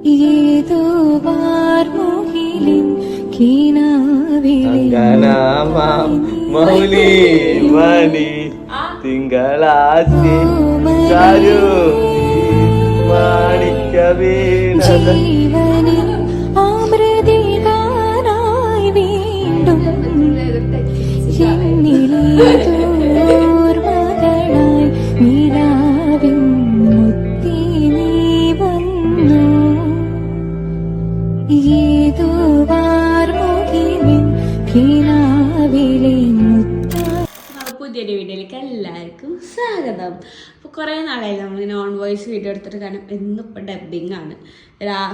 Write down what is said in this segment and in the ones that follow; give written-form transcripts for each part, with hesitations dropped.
ഏതോ വാർമുകിലിൻ മൗലി മണി തിങ്കളാശി ചാരു മാണിക്ക വീണ ജീവനിൽ അമൃതികാനായി വീണ്ടും എന്നിലേതോർമകളായി നിലാവിൻ മുത്തി നീ വന്നു ഏതോ വാർമുകിലിൻ കിനാവിലെ മുത്ത. പുതിയൊരു വീഡിയോയിലേക്ക് എല്ലാവർക്കും സ്വാഗതം. അപ്പോൾ കുറേ നാളായി നമ്മൾ നോൺ വോയിസ് വീഡിയോ എടുത്തിട്ട്, കാരണം എന്നിപ്പോൾ ഡബ്ബിങ് ആണ്.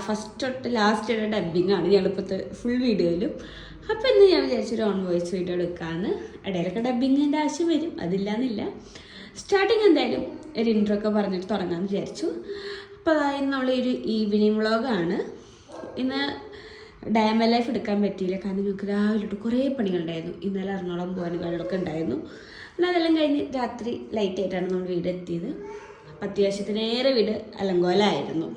ഫസ്റ്റ് തൊട്ട് ലാസ്റ്റ് വരെ ഡബ്ബിങ് ആണ് ഞങ്ങളിപ്പോഴത്തെ ഫുൾ വീഡിയോയിലും. അപ്പോൾ ഇന്ന് ഞാൻ വിചാരിച്ചു നോൺ വോയിസ് വീഡിയോ എടുക്കാമെന്ന്. ഇടയിലൊക്കെ ഡബ്ബിങ്ങിൻ്റെ ആവശ്യം വരും, അതില്ലാന്നില്ല. സ്റ്റാർട്ടിങ് എന്തായാലും ഒരു ഇൻട്രോ ഒക്കെ പറഞ്ഞിട്ട് തുടങ്ങാമെന്ന് വിചാരിച്ചു. അപ്പോൾ അതായത് നമ്മളൊരു ഈവനിങ് വ്ളോഗാണ്. ഇന്ന് ഡയമണ്ട് ലൈഫ് എടുക്കാൻ പറ്റിയില്ല, കാരണം ഞങ്ങൾക്ക് രാവിലെ തൊട്ട് കുറേ പണികളുണ്ടായിരുന്നു. ഇന്നലെ എറണാകുളം പോകാനും കാര്യങ്ങളൊക്കെ ഉണ്ടായിരുന്നു. എന്നാൽ അതെല്ലാം കഴിഞ്ഞ് രാത്രി ലൈറ്റായിട്ടാണ് നമ്മൾ വീട് എത്തിയത്. അപ്പം അത്യാവശ്യത്തിനേറെ വീട് അലങ്കോലമായിരുന്നു.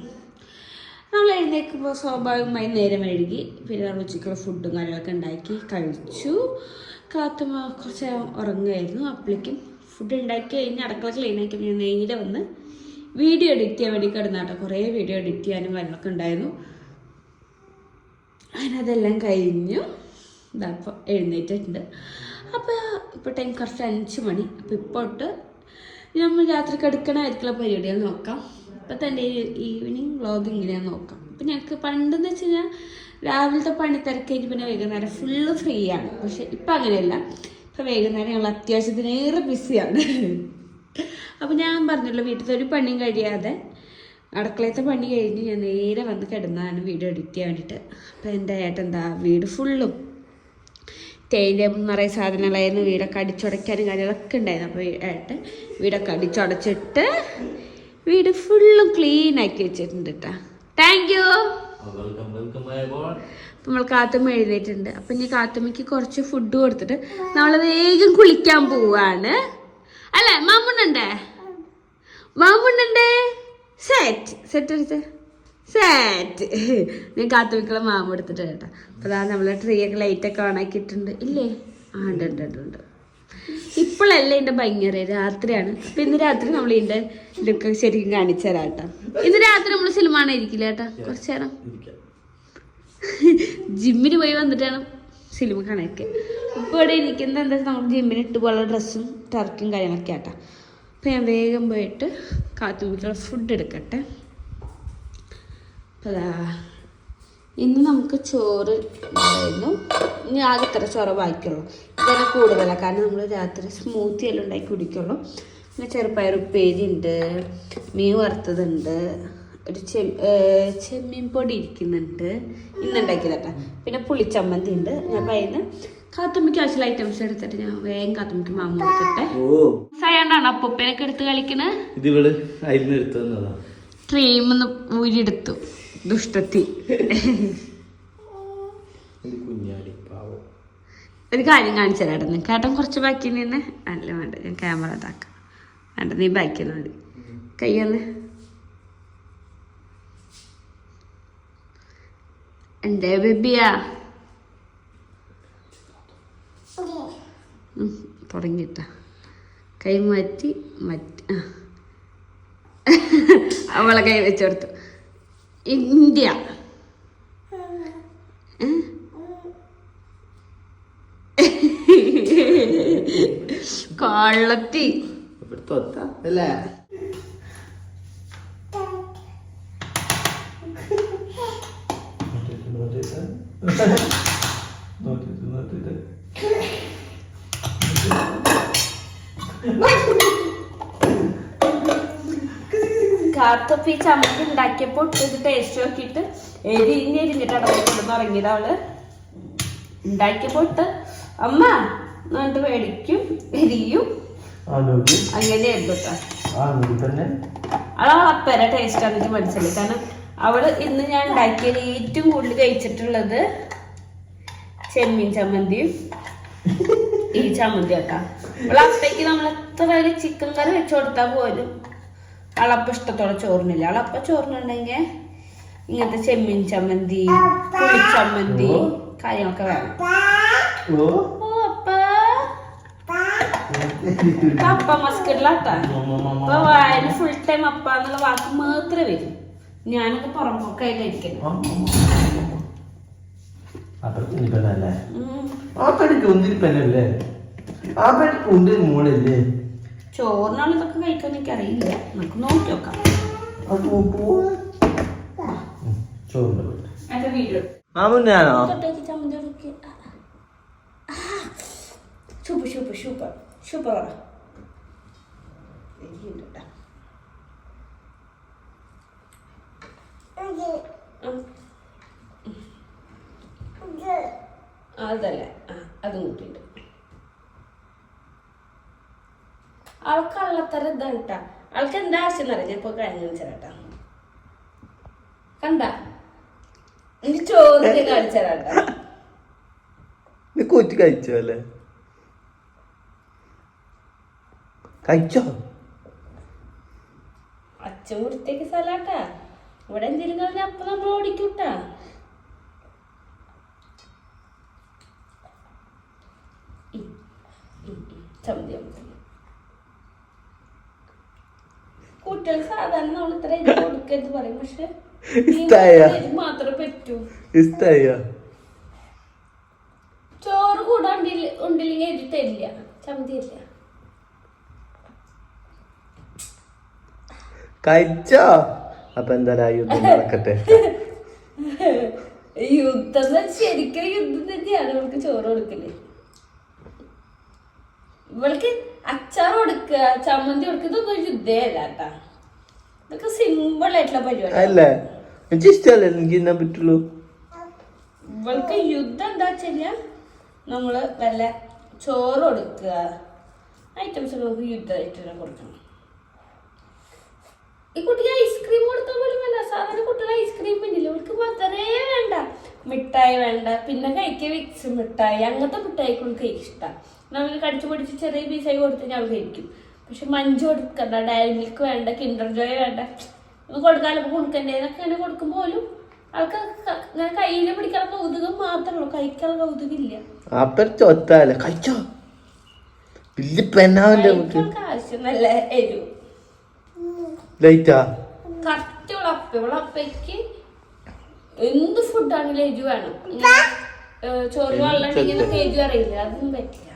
നമ്മൾ എഴുന്നേൽക്കുമ്പോൾ സ്വാഭാവികമായി നേരം എഴുകി, പിന്നെ നമ്മൾ ഉച്ചയ്ക്കുള്ള ഫുഡും കാര്യങ്ങളൊക്കെ ഉണ്ടാക്കി കഴിച്ചു. കാത്തുമ്മ കുറച്ച് ഉറങ്ങുമായിരുന്നു. അപ്പോഴേക്കും ഫുഡ് ഉണ്ടാക്കി കഴിഞ്ഞ് അടുക്കള ക്ലീനാക്കി ഞാൻ നേരെ വന്ന് വീഡിയോ എഡിറ്റ് ചെയ്യാൻ വേണ്ടി കിടന്നാട്ടോ. കുറേ വീഡിയോ എഡിറ്റ് ചെയ്യാനും കാര്യങ്ങളൊക്കെ ഉണ്ടായിരുന്നു. അതിനതെല്ലാം കഴിഞ്ഞു ഇതപ്പോൾ എഴുന്നേറ്റിട്ടുണ്ട്. അപ്പോൾ ഇപ്പോൾ ടൈം കറക്റ്റ് 5 മണി. അപ്പോൾ ഇപ്പോൾ തൊട്ട് നമ്മൾ രാത്രി കിടക്കണമായിരിക്കുള്ള പരിപാടികൾ നോക്കാം. അപ്പോൾ തന്നെ ഈവനിങ് വ്ളോഗ് ഇങ്ങനെയാണെന്ന് നോക്കാം. അപ്പം ഞങ്ങൾക്ക് പണ്ടെന്ന് വെച്ച് കഴിഞ്ഞാൽ രാവിലത്തെ പണി തിരക്കായിട്ട് പിന്നെ വൈകുന്നേരം ഫുള്ള് ഫ്രീ ആണ്. പക്ഷെ ഇപ്പം അങ്ങനെയല്ല. ഇപ്പം വൈകുന്നേരം ഞങ്ങൾ അത്യാവശ്യത്തിനേറെ ബിസിയാണ്. അപ്പോൾ ഞാൻ പറഞ്ഞല്ലോ, വീട്ടിലത്തെ ഒരു പണിയും കഴിയാതെ അടുക്കളയത്തെ പണി കഴിഞ്ഞ് ഞാൻ നേരെ വന്ന് കിടന്നതാണ് വീഡിയോ എഡിറ്റ് ചെയ്യാൻ വേണ്ടിയിട്ട്. അപ്പോൾ എൻ്റെ ഏട്ടൻ എന്താ വീട് ഫുള്ളും തേയില നിറയെ സാധനങ്ങളായിരുന്നു. വീടൊക്കെ അടിച്ചുടയ്ക്കാനും കാര്യങ്ങളൊക്കെ ഉണ്ടായിരുന്നു. അപ്പോൾ ഏട്ടൻ വീടൊക്കെ അടിച്ചുടച്ചിട്ട് വീട് ഫുള്ളും ക്ലീൻ ആക്കി വെച്ചിട്ടുണ്ട് കേട്ടോ. Thank you. അപ്പം നമ്മൾ കാത്തുമ്മ എഴുന്നേറ്റുണ്ട്. അപ്പം ഇനി കാത്തുമ്മയ്ക്ക് കുറച്ച് ഫുഡ് കൊടുത്തിട്ട് നമ്മൾ വേഗം കുളിക്കാൻ പോവാണ്. അല്ലേ മാമുണ്ണണ്ടേ? മാമുണ്ണണ്ടേ? സെറ്റ് ഞാൻ കാത്തുവയ്ക്കുള്ള മാമ എടുത്തിട്ട് കേട്ടോ. അപ്പോൾ അതാ നമ്മളെ ട്രീ ഒക്കെ ലൈറ്റൊക്കെ ഓണാക്കിയിട്ടുണ്ട്. ഇല്ലേ? ഉണ്ട്. ഇപ്പോഴല്ല ഇതിൻ്റെ ഭയങ്കര രാത്രിയാണ്. അപ്പം ഇന്ന് രാത്രി നമ്മൾ ഇതിൻ്റെ ലുക്ക് ശരിക്കും കാണിച്ചു തരാം കേട്ടോ. ഇന്ന് രാത്രി നമ്മൾ സിനിമ ഇരിക്കില്ല കേട്ടോ. കുറച്ച് നേരം ജിമ്മിന് പോയി വന്നിട്ടാണ് സിനിമ കാണാനൊക്കെ. ഇപ്പോൾ ഇവിടെ ഇരിക്കുന്നത് എന്താ വെച്ചാൽ നമ്മൾ ജിമ്മിന് ഇട്ട് പോലുള്ള ഡ്രസ്സും ടർക്കും കാര്യങ്ങളൊക്കെ ആട്ടോ. അപ്പം ഞാൻ വേഗം പോയിട്ട് കാത്തുമ്പിക്കുള്ള ഫുഡ് എടുക്കട്ടെ. അപ്പോൾ അതാ ഇന്ന് നമുക്ക് ചോറ് ഉണ്ടായിരുന്നു. ഇനി ആകെ ഇത്ര ചോറ് ബാക്കിയുള്ളൂ. ഇതന്നെ കൂടുതലാണ്, കാരണം നമ്മൾ രാത്രി സ്മൂത്തി എല്ലാം ഉണ്ടാക്കി കുടിക്കുള്ളൂ. പിന്നെ ചെറുപ്പയർ ഉപ്പേരി ഉണ്ട്, മീൻ വറുത്തതുണ്ട്, ഒരു ചെമ്മീൻ പൊടി ഇരിക്കുന്നുണ്ട് ഇന്നുണ്ടാക്കിയതട്ടാ. പിന്നെ പുളിച്ചമ്മന്തി ഉണ്ട്. ഞാൻ അതിന് കാത്തുമ്മയ്ക്ക് ആവശ്യമുള്ള ഐറ്റംസ് എടുത്തിട്ട് ഞാൻ വേഗം കാത്തുമ്മയ്ക്ക് മാമ കൊടുത്തിട്ടെ. സയാണ്ടാണ് അപ്പൊപ്പനൊക്കെ എടുത്ത് കളിക്കണേ. ട്രീമെന്ന് ഊരിയെടുത്തു ദുഷ്ടത്തി. ഒരു കാര്യം കാണിച്ചു തരാട്ടെ. കേട്ടൻ കുറച്ച് ബാക്കി നിന്ന് അല്ല വേണ്ട, ഞാൻ ക്യാമറ ഇതാക്കാം. വേണ്ട, നീ ബാക്കി മതി. കയ്യൊന്ന് എന്റെ ബേബിയാ തുടങ്ങിട്ട കൈ മാറ്റി അവളെ കൈ വെച്ചെടുത്തു. ഇന്ത്യ കൊള്ളത്തി അല്ലേ? കാത്തപ്പി ചമ്മന്തി ഉണ്ടാക്കിയപ്പോൾ ഇത് ടേസ്റ്റ് നോക്കിയിട്ട് എരിഞ്ഞിട്ടാണ് കൊണ്ടുവന്ന് ഇറങ്ങിയത്. അവള് ഉണ്ടാക്കിയപ്പോൾ അമ്മ എന്നിട്ട് മേടിക്കും, എരിയും, അങ്ങനെയായിരുന്നു കേട്ടോ. അവളെ അപ്പേരെ ടേസ്റ്റ് ആണ് എനിക്ക് മനസ്സിലായി. കാരണം അവള് ഇന്ന് ഞാൻ ഉണ്ടാക്കിയത് ഏറ്റവും കൂടുതൽ കഴിച്ചിട്ടുള്ളത് ചെമ്മീൻ ചമ്മന്തിയും ഈ ചമ്മന്തി കേട്ടാ. അവളെ അപ്പയ്ക്ക് നമ്മൾ എത്ര വലിയ ചിക്കൻ കറി വെച്ചു കൊടുത്താൽ പോലും അവളപ്പം ഇഷ്ടത്തോടെ ചോറിനില്ല. അവളപ്പം ചോറിനുണ്ടെങ്കിൽ ഇങ്ങനത്തെ ചെമ്മീൻ ചമ്മന്തി, പുളിച്ചമ്മന്തി കാര്യങ്ങളൊക്കെ വേണം. അപ്പ മസ്കറ്റിലാട്ടാ. അപ്പൊ വായന ഫുൾ ടൈം അപ്പ എന്നുള്ള വാക്ക് മാത്രമേ വരും. ഞാനൊക്കെ പുറമ്പോക്കായി കഴിക്കുന്നു. ചോറിനാൾ ഇതൊക്കെ കഴിക്കാൻ എനിക്ക് അറിയില്ല. നമുക്ക് നോക്കി നോക്കാം. Video super super super super. അതല്ല, അതും കൂട്ടിണ്ട്. ആൾക്ക് അള്ളത്തരം ഇതാ കിട്ടാ. ആൾക്ക് എന്താ ആവശ്യം അറിയാം. ഞാൻ ഇപ്പൊ കഴിഞ്ഞ ചേട്ടാ കണ്ട എനിക്ക് ചോറ് കാണിച്ചേരാട്ടാ. കൊച്ചു കഴിച്ചോ അല്ലേ? കഴിച്ചോ? അച്ഛൻ വൃത്തിക്ക് സ്ഥലാട്ടാ. ഇവിടെ എന്തെങ്കിലും കഴിഞ്ഞാൽ അപ്പൊ നമ്മൾ ഓടിക്കൂട്ടാ. കുട്ടികൾ സാധാരണ നമ്മൾ ഇത്ര കൊടുക്കരുത് പറയും. പക്ഷെ മാത്രമേ പറ്റൂ. ചോറ് കൂടാണ്ട് ഉണ്ടില്ലെങ്കിൽ എഴുതി തരില്ല. ചമ്മന്തി ഇല്ല. കഴിച്ചോ? അപ്പൊ എന്തായാലും യുദ്ധം നടക്കട്ടെ. യുദ്ധം ശരിക്കും യുദ്ധം തന്നെയാണ്. ഇവൾക്ക് ചോറ് കൊടുക്കല്. ഇവൾക്ക് അച്ചാർ കൊടുക്കുക, ചമ്മന്തി കൊടുക്കുക, ഇതൊന്നും ഒരു യുദ്ധമല്ല കേട്ടാ. ഇതൊക്കെ സിമ്പിൾ ആയിട്ടുള്ള പരിപാടി. ഇവൾക്ക് യുദ്ധം എന്താ വെച്ചാൽ നമ്മള് വല്ല ചോറ് കൊടുക്കുക, ഐറ്റംസ് നമുക്ക് യുദ്ധമായിട്ട് കൊടുക്കണം. ഈ കുട്ടിക്ക് ഐസ്ക്രീം കൊടുത്താൽ പോലും വേണ്ട. സാധാരണ കുട്ടികൾ ഐസ്ക്രീം പിന്നില്ല. ഇവൾക്ക് മധുരേ വേണ്ട, മിഠായി വേണ്ട, പിന്നെ കഴിക്കുക വിക്സ് മിഠായി, അങ്ങനത്തെ മിഠായി കുട്ടിക്ക് ഇഷ്ടം. നമ്മൾ കടിച്ചു പൊടിച്ച് ചെറിയ പീസായി കൊടുത്ത് ഞങ്ങൾ കഴിക്കും. പക്ഷെ മഞ്ച് കൊടുക്കണ്ട, ഡയറി മിൽക്ക് വേണ്ട, കിൻഡർ ജോയ് വേണ്ട, ഒന്ന് കൊടുക്കാലോ കൊടുക്കണ്ടേന്നൊക്കെ അങ്ങനെ കൊടുക്കുമ്പോലും ആൾക്ക് ഇങ്ങനെ കയ്യിൽ പിടിക്കാനുള്ള കൗതുകം മാത്രമേ ഉള്ളൂ. കഴിക്കാനുള്ള കൗതുകില്ല. ആവശ്യം നല്ല എരിവ് കറക്റ്റ് അപ്പയ്ക്ക് എന്ത് ഫുഡാണെങ്കിലും എരിവ് വേണം. ചോറ് വെള്ളം ഇങ്ങനെ എരിവ് അറിയില്ല, അതൊന്നും പറ്റില്ല.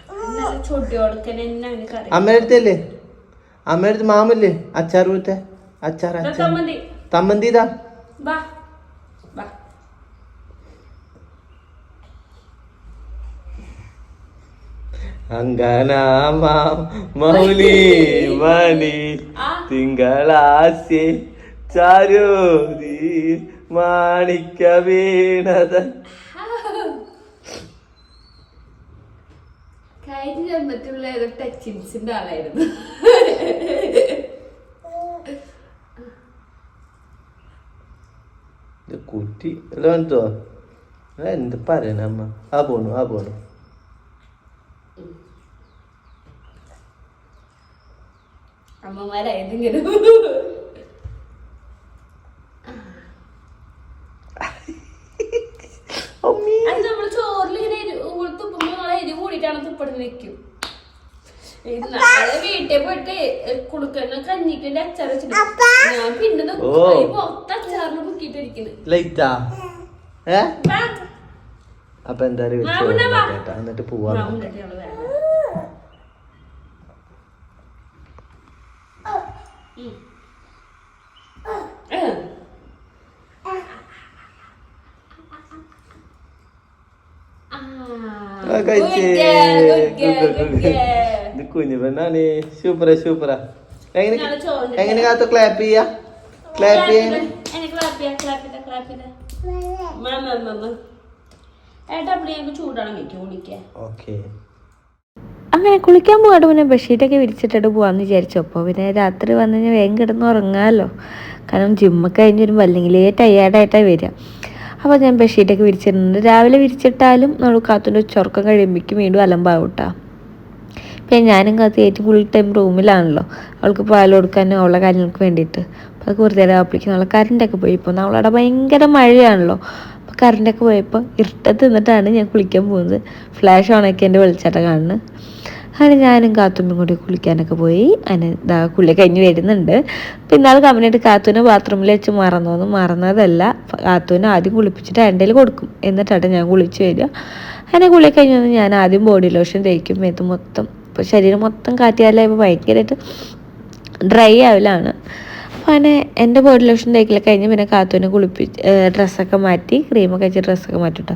ചൊടി കൊടുക്കാൻ എന്നെ കറി. അമ്മേടുത്ത് മാമല്ലേ അച്ചാർ കൊടുത്തേ? അച്ചാർ തമ്മന്തി ഇതാ. മൗലി മണി തിങ്കളാശി ചാരോതി മാണിക്ക വീണത. കഴിഞ്ഞ ജന്മത്തിലുള്ള ഏതോ ടച്ചിൻസിന്റെ ആളായിരുന്നു. കുട്ടി എന്തോ എന്ത് പറയണ അമ്മ. ആ പോണു അമ്മമാരായതിങ്ങനെ അത് നമ്മള് ചോറിലിങ്ങനെ തുപ്പുമ്പോ എരി കൂടിയിട്ടാണ് തുപ്പടന്ന് വെക്കും. നാളെ വീട്ടിൽ പോയിട്ട് കുടുക്കുന്ന കഞ്ഞിക്കിന്റെ അച്ചാർ വെച്ചിട്ട് ഞാൻ പിന്നെ മൊത്തം അച്ചാറിന് മുക്കിട്ടിരിക്കുന്നത്. അപ്പൊ എന്തായാലും എന്നിട്ട് പോവാ. കുഞ്ഞു പെണ്ണാണ്. സൂപ്പറാ. എങ്ങനെ കാത്തു ക്ലാപ്പ് ചെയ്യാ? അങ്ങനെ കുളിക്കാൻ പോകാണ്ട് പിന്നെ ബെഡ്ഷീറ്റൊക്കെ വിരിച്ചിട്ടിട്ട് പോവാന്ന് വിചാരിച്ചു. അപ്പോൾ പിന്നെ രാത്രി വന്നു കഴിഞ്ഞാൽ വേഗം കിടന്ന് ഉറങ്ങാമല്ലോ. കാരണം ജിമ്മൊക്കെ കഴിഞ്ഞ് വരുമ്പോൾ അല്ലെങ്കിൽ ടയേർഡായിട്ടാണ് വരിക. അപ്പോൾ ഞാൻ ബെഡ്ഷീറ്റൊക്കെ വിരിച്ചിട്ടുണ്ട്. രാവിലെ വിരിച്ചിട്ടാലും നമ്മൾ കാത്തുൻ്റെ ഉച്ചയുറക്കം കഴിയുമ്പോഴേക്കും വീണ്ടും അലമ്പാവും കേട്ടോ. പിന്നെ ഞാനും കാത്ത് ഏറ്റവും ഫുൾ ടൈം റൂമിലാണല്ലോ, അവൾക്ക് പാൽ കൊടുക്കാനും ഉള്ള കാര്യങ്ങൾക്ക് വേണ്ടിയിട്ട്. അപ്പോൾ കുറച്ച് നേരം ആപ്പിളിക്ക് നമ്മൾ കറണ്ടൊക്കെ പോയി. ഇപ്പോൾ നമ്മളവിടെ ഭയങ്കര മഴയാണല്ലോ. അപ്പോൾ കറണ്ടൊക്കെ പോയപ്പോൾ ഇരുട്ടത്ത് നിന്നിട്ടാണ് ഞാൻ കുളിക്കാൻ പോകുന്നത്. ഫ്ലാഷ് ഓണൊക്കെ എൻ്റെ വെളിച്ചാട്ടം കാണുന്നത്. അങ്ങനെ ഞാനും കാത്തുമ്മയും കൂടി കുളിക്കാനൊക്കെ പോയി. അതിന് ഇതാ കുളി കഴിഞ്ഞ് വരുന്നുണ്ട്. പിന്നെ അത് കമ്പനിയായിട്ട് കാത്തുവിനെ ബാത്റൂമിൽ വെച്ച് മറന്നതല്ല. കാത്തുവിനെ ആദ്യം കുളിപ്പിച്ചിട്ട് എൻ്റെ കൊടുക്കും, എന്നിട്ടാണ് ഞാൻ കുളിച്ച് വരിക. അങ്ങനെ കുളി കഴിഞ്ഞ് വന്ന് ഞാൻ ആദ്യം ബോഡി ലോഷൻ തേക്കും. ഇത് മൊത്തം ഇപ്പോൾ ശരീരം മൊത്തം കാറ്റിയാലായി ഇപ്പോൾ ഭയങ്കരമായിട്ട് ഡ്രൈ ആവലാണ്. അപ്പോൾ അങ്ങനെ എൻ്റെ ബോഡി ലോഷൻ തേക്കലൊക്കെ കഴിഞ്ഞ് പിന്നെ കാത്തുവിനെ ഡ്രസ്സൊക്കെ മാറ്റി, ക്രീമൊക്കെ വെച്ച് ഡ്രസ്സൊക്കെ മാറ്റിട്ടോ.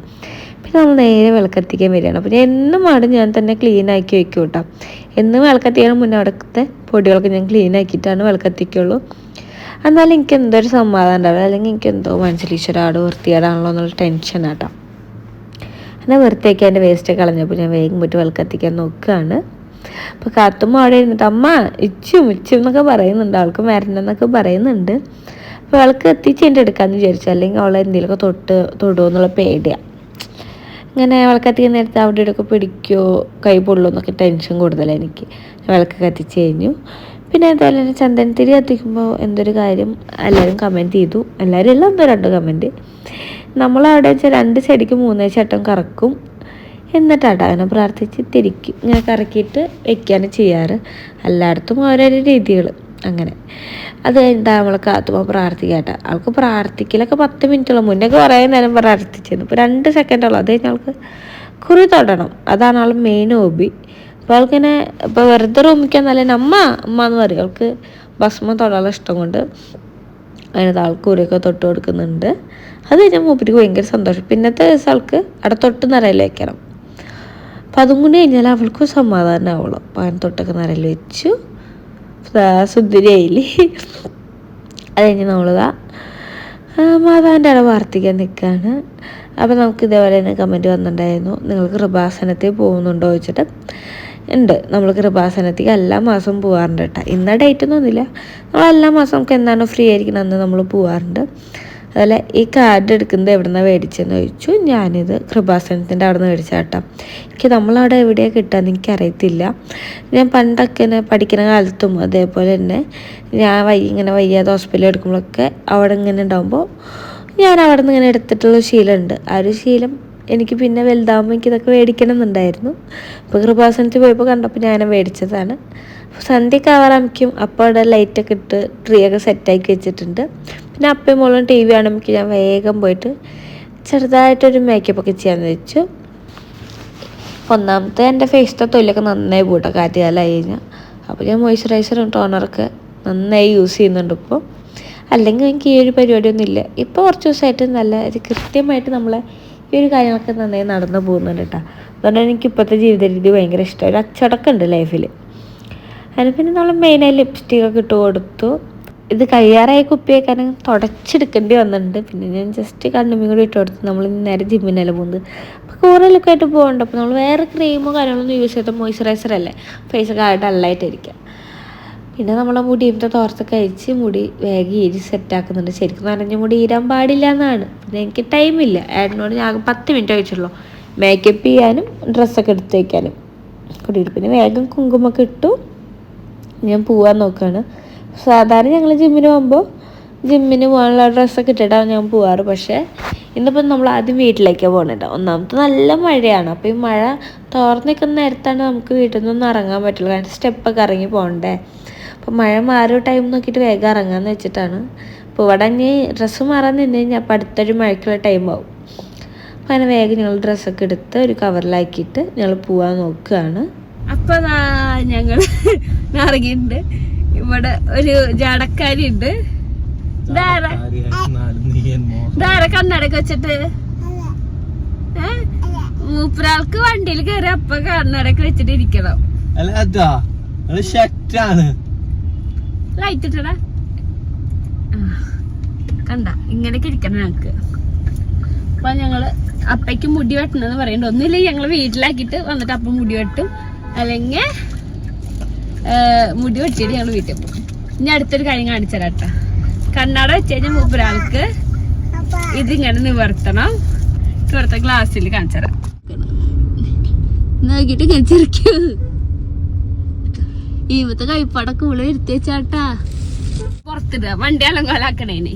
പിന്നെ നമ്മൾ നേരെ വിളക്കത്തിക്കാൻ വരികയാണ്. അപ്പോൾ എന്നും അവിടെ ഞാൻ തന്നെ ക്ലീൻ ആക്കി വയ്ക്കും കേട്ടോ. എന്നും വിളക്കത്തിക്കാൻ മുന്നേ അവിടുത്തെ പൊടികളൊക്കെ ഞാൻ ക്ലീൻ ആക്കിയിട്ടാണ് വിളക്കത്തിക്കുള്ളൂ. എന്നാലും എനിക്ക് എന്തോ ഒരു സമാധാനം ഉണ്ടാവില്ല. അല്ലെങ്കിൽ എനിക്ക് എന്തോ മനസ്സിൽ ഈശ്വരാട് വൃത്തികേടാണല്ലോ എന്നുള്ള ടെൻഷനാട്ടോ. എന്നാൽ വൃത്തിയാക്കി എൻ്റെ വേസ്റ്റ് കളഞ്ഞപ്പോൾ ഞാൻ വേഗം പോയിട്ട് വിളക്കത്തിക്കാൻ നോക്കുകയാണ്. അപ്പോൾ കാത്തുമ്മ അവിടെ ഇരുന്നിട്ട് അമ്മ ഇച്ചും എന്നൊക്കെ പറയുന്നുണ്ട്, ആൾക്ക് മരണമെന്നൊക്കെ പറയുന്നുണ്ട്. അപ്പോൾ അവൾക്ക് എത്തിച്ച് എൻ്റെ എടുക്കാമെന്ന് വിചാരിച്ചു, അല്ലെങ്കിൽ അവളെ എന്തെങ്കിലുമൊക്കെ തൊടുമോ എന്നുള്ള പേടിയാണ്. ഇങ്ങനെ വിളക്ക് കത്തിക്കുന്ന നേരത്തെ അവിടെ ഇവിടെയൊക്കെ പിടിക്കുമോ, കൈ പൊള്ളുമോ എന്നൊക്കെ ടെൻഷൻ കൂടുതലാണ് എനിക്ക്. വിളക്ക് കത്തിച്ച് കഴിഞ്ഞു. പിന്നെ അതുപോലെ തന്നെ ചന്ദനത്തിരി കത്തിക്കുമ്പോൾ എന്തൊരു കാര്യം എല്ലാവരും കമൻറ്റ് ചെയ്തു. എല്ലാവരും എല്ലാം എന്തോ 2 കമൻറ്റ്. നമ്മളവിടെ വെച്ചാൽ 2 സൈഡിക്ക് 3 ചട്ടം കറക്കും, എന്നിട്ടാട്ടോ അങ്ങനെ പ്രാർത്ഥിച്ച് തിരിക്കും. ഇങ്ങനെ കറക്കിയിട്ട് വെക്കുകയാണ് ചെയ്യാറ്. എല്ലായിടത്തും ഓരോരോ രീതികൾ അങ്ങനെ. അത് കഴിഞ്ഞിട്ട് നമ്മളെ കാത്തുമ്പോൾ പ്രാർത്ഥിക്കാട്ടോ. ആൾക്ക് പ്രാർത്ഥിക്കലൊക്കെ 10 മിനിറ്റോളം, മുന്നൊക്കെ കുറേ നേരം പ്രാർത്ഥിച്ചിരുന്നു. ഇപ്പോൾ 2 സെക്കൻഡോളം. അത് കഴിഞ്ഞാൽ ആൾക്ക് കുറി തൊടണം, അതാണ് ആൾ മെയിൻ ഹോബി. അപ്പോൾ ആൾക്കിങ്ങനെ ഇപ്പോൾ വെറുതെ റൂമിക്കാൻ നല്ല അമ്മ എന്ന് പറയും. ആൾക്ക് ഭസ്മം തൊടാനുള്ള ഇഷ്ടം കൊണ്ട് അതിനകത്ത് ആൾക്ക് കുറിയൊക്കെ തൊട്ട് കൊടുക്കുന്നുണ്ട്. അത് കഴിഞ്ഞാൽ മൂപ്പർക്ക് ഭയങ്കര സന്തോഷം. പിന്നത്തെ ദിവസം ആൾക്ക് അവിടെ തൊട്ട് നിറയിൽ വയ്ക്കണം. അപ്പം അതും കൂടി കഴിഞ്ഞാൽ അവൾക്കും സമാധാനം ആവുള്ളൂ. അപ്പം അങ്ങനെ തൊട്ടൊക്കെ നിറയിൽ വെച്ചു, സുന്ദരിയായില്ലേ. അത് കഴിഞ്ഞ് നമ്മളിതാ മാതാവിൻ്റെ അവിടെ പ്രാർത്ഥിക്കാൻ നിൽക്കുകയാണ്. അപ്പോൾ നമുക്ക് ഇതേപോലെ തന്നെ കമൻറ്റ് വന്നിട്ടുണ്ടായിരുന്നു, നിങ്ങൾ കൃപാസനത്തിൽ പോകുന്നുണ്ടോ ചോദിച്ചിട്ട്. ഉണ്ട്, നമ്മൾ കൃപാസനത്തേക്ക് എല്ലാ മാസവും പോകാറുണ്ട് കേട്ടോ. ഇന്ന ഡേറ്റ് ഒന്നുമില്ല, നമ്മൾ എല്ലാ മാസം നമുക്ക് എന്താണോ ഫ്രീ ആയിരിക്കണം അന്ന് നമ്മൾ പോകാറുണ്ട്. അതുപോലെ ഈ കാർഡ് എടുക്കുന്നത് എവിടെ നിന്നാണ് മേടിച്ചതെന്ന് ചോദിച്ചു. ഞാനിത് കൃപാസനത്തിൻ്റെ അവിടെ നിന്ന് മേടിച്ച കേട്ടോ. എനിക്ക് നമ്മളവിടെ എവിടെയാണ് കിട്ടുകയെന്ന് എനിക്കറിയത്തില്ല. ഞാൻ പണ്ടൊക്കെ പഠിക്കുന്ന കാലത്തും അതേപോലെ തന്നെ ഞാൻ ഇങ്ങനെ വയ്യാതെ ഹോസ്പിറ്റലിൽ എടുക്കുമ്പോഴൊക്കെ അവിടെ ഇങ്ങനെ ഉണ്ടാകുമ്പോൾ ഞാൻ അവിടെ നിന്ന് ഇങ്ങനെ എടുത്തിട്ടുള്ള ശീലമുണ്ട്. ആ ഒരു ശീലം എനിക്ക് പിന്നെ വലുതാകുമ്പോൾ എനിക്ക് ഇതൊക്കെ മേടിക്കണം എന്നുണ്ടായിരുന്നു. അപ്പോൾ കൃപാസനത്തിൽ പോയപ്പോൾ കണ്ടപ്പോൾ ഞാൻ മേടിച്ചതാണ്. സന്ധ്യയൊക്കെ ആവാറാകുമ്പോൾ അപ്പോൾ അവിടെ ലൈറ്റൊക്കെ ഇട്ട് ട്രീ ഒക്കെ സെറ്റാക്കി വെച്ചിട്ടുണ്ട്. പിന്നെ അപ്പയും മോളും TV കാണുമ്പോൾ ഞാൻ വേഗം പോയിട്ട് ചെറുതായിട്ടൊരു മേക്കപ്പൊക്കെ ചെയ്യാമെന്ന് വെച്ചു. ഒന്നാമത്തെ എൻ്റെ ഫേസിൻ്റെ തൊലിയൊക്കെ നന്നായി പോട്ടോ കാറ്റ് കാലമായി കഴിഞ്ഞാൽ. അപ്പോൾ ഞാൻ മോയ്സ്ചറൈസറും ടോണറൊക്കെ നന്നായി യൂസ് ചെയ്യുന്നുണ്ട് ഇപ്പോൾ. അല്ലെങ്കിൽ എനിക്ക് ഈ ഒരു പരിപാടിയൊന്നും ഇല്ല. ഇപ്പോൾ കുറച്ച് ദിവസമായിട്ട് നല്ല കൃത്യമായിട്ട് നമ്മളെ ഈ ഒരു കാര്യങ്ങളൊക്കെ നന്നായി നടന്നു പോകുന്നുണ്ട് കേട്ടോ. അതുകൊണ്ട് എനിക്ക് ഇപ്പോഴത്തെ ജീവിത രീതി ഭയങ്കര ഇഷ്ടമായി. ഒരു അച്ചടക്കം ഉണ്ട് ലൈഫിൽ. അതിന് പിന്നെ നമ്മൾ മെയിനായി ലിപ്സ്റ്റിക്കൊക്കെ ഇട്ട് കൊടുത്തു. ഇത് കഴിയാറായി കുപ്പിയേക്കാനും തുടച്ചെടുക്കേണ്ടി വന്നിട്ടുണ്ട്. പിന്നെ ഞാൻ ജസ്റ്റ് കണ്ണുമ്മയും കൂടി ഇട്ട് കൊടുത്തു. നമ്മൾ നേരെ ജിമ്മിനല്ല പോകുന്നത്. അപ്പോൾ കുറേ ലുക്കായിട്ട് പോകുന്നുണ്ട്. അപ്പോൾ നമ്മൾ വേറെ ക്രീമോ കാര്യങ്ങളൊന്നും യൂസ് ചെയ്ത മോയ്സ്ചറൈസർ അല്ലേ, ഫേസൊക്കെ ഡള്ളായിട്ടിരിക്കുക. പിന്നെ നമ്മളെ മുടിയുടെ തോർത്തൊക്കെ അഴിച്ച് മുടി വേഗം ഈരി സെറ്റാക്കുന്നുണ്ട്. ശരിക്കും നനഞ്ഞ മുടി ഈരാൻ പാടില്ല എന്നാണ്. പിന്നെ എനിക്ക് ടൈമില്ല. ഏട്ടനോട് ഞാൻ 10 മിനിറ്റ് കഴിച്ചുള്ളൂ മേക്കപ്പ് ചെയ്യാനും ഡ്രസ്സൊക്കെ എടുത്ത് വയ്ക്കാനും. കുടിയിരിപ്പിന് വേഗം കുങ്കുമൊക്കെ ഇട്ടു ഞാൻ പോകാൻ നോക്കുകയാണ്. സാധാരണ ഞങ്ങൾ ജിമ്മിന് പോകാനുള്ള ഡ്രസ്സൊക്കെ ഇട്ടിട്ടാണ് ഞാൻ പോവാറ്. പക്ഷേ ഇന്നിപ്പം നമ്മൾ ആദ്യം വീട്ടിലേക്കാണ് പോകുന്നുണ്ട്. ഒന്നാമത്തെ നല്ല മഴയാണ്. അപ്പോൾ ഈ മഴ തോർന്ന് നിൽക്കുന്ന നേരത്താണ് നമുക്ക് വീട്ടിൽ നിന്നൊന്നും ഇറങ്ങാൻ പറ്റുള്ളൂ. കാരണം സ്റ്റെപ്പൊക്കെ ഇറങ്ങി പോകണ്ടേ. അപ്പോൾ മഴ മാറിയ ടൈം നോക്കിയിട്ട് വേഗം ഇറങ്ങാമെന്ന് വെച്ചിട്ടാണ്. അപ്പോൾ ഇവിടെ ഇനി ഡ്രസ്സ് മാറാൻ നിന്ന് കഴിഞ്ഞാൽ അപ്പോൾ അടുത്തൊരു മഴയ്ക്കുള്ള ടൈം ആവും. അപ്പോൾ അങ്ങനെ വേഗം ഞങ്ങൾ ഡ്രസ്സൊക്കെ എടുത്ത് ഒരു കവറിലാക്കിയിട്ട് ഞങ്ങൾ പോകാൻ നോക്കുകയാണ്. അപ്പോൾ ഞങ്ങൾ ഇറങ്ങിയിട്ടുണ്ട്. ഇവിടെ ഒരു ജാടക്കാരി ഉണ്ട്. കണ്ണടക്ക് വെച്ചിട്ട് മൂപ്പരാൾക്ക് വണ്ടിയിൽ കയറി അപ്പൊ കണ്ണടക്ക് വെച്ചിട്ട് ഇരിക്കണം. ലൈറ്റ് ഇട്ടടാ കണ്ട ഇങ്ങനെയൊക്കെ ഇരിക്കണം ഞങ്ങക്ക്. അപ്പൊ ഞങ്ങള് അപ്പയ്ക്ക് മുടി വെട്ടണമെന്ന് പറയണ്ട. ഒന്നുമില്ലെങ്കിൽ ഞങ്ങള് വീട്ടിലാക്കിയിട്ട് വന്നിട്ട് അപ്പം മുടി വെട്ടും, അല്ലെങ്കിൽ മുടി വെട്ടിയിട്ട് ഞങ്ങൾ വീട്ടിൽ പോകും. ഇനി അടുത്തൊരു കാര്യം കാണിച്ചു തരാട്ടാ. കണ്ണാട വെച്ച് കഴിഞ്ഞാൽ മൂപ്പരാൾക്ക് ഇതിങ്ങനെ നിവർത്തണം. നിവർത്ത ഗ്ലാസ്സിൽ കാണിച്ചു തരാം. നോക്കിട്ട് ഇങ്ങനെ ചെറുക്കൂ ഇവത്തെ കൈപ്പാടൊക്കെ ഇവിടെ ഇരുത്തി വെച്ചാട്ടാ. പുറത്തിടുക വണ്ടി അലങ്കോലാക്കണേന്.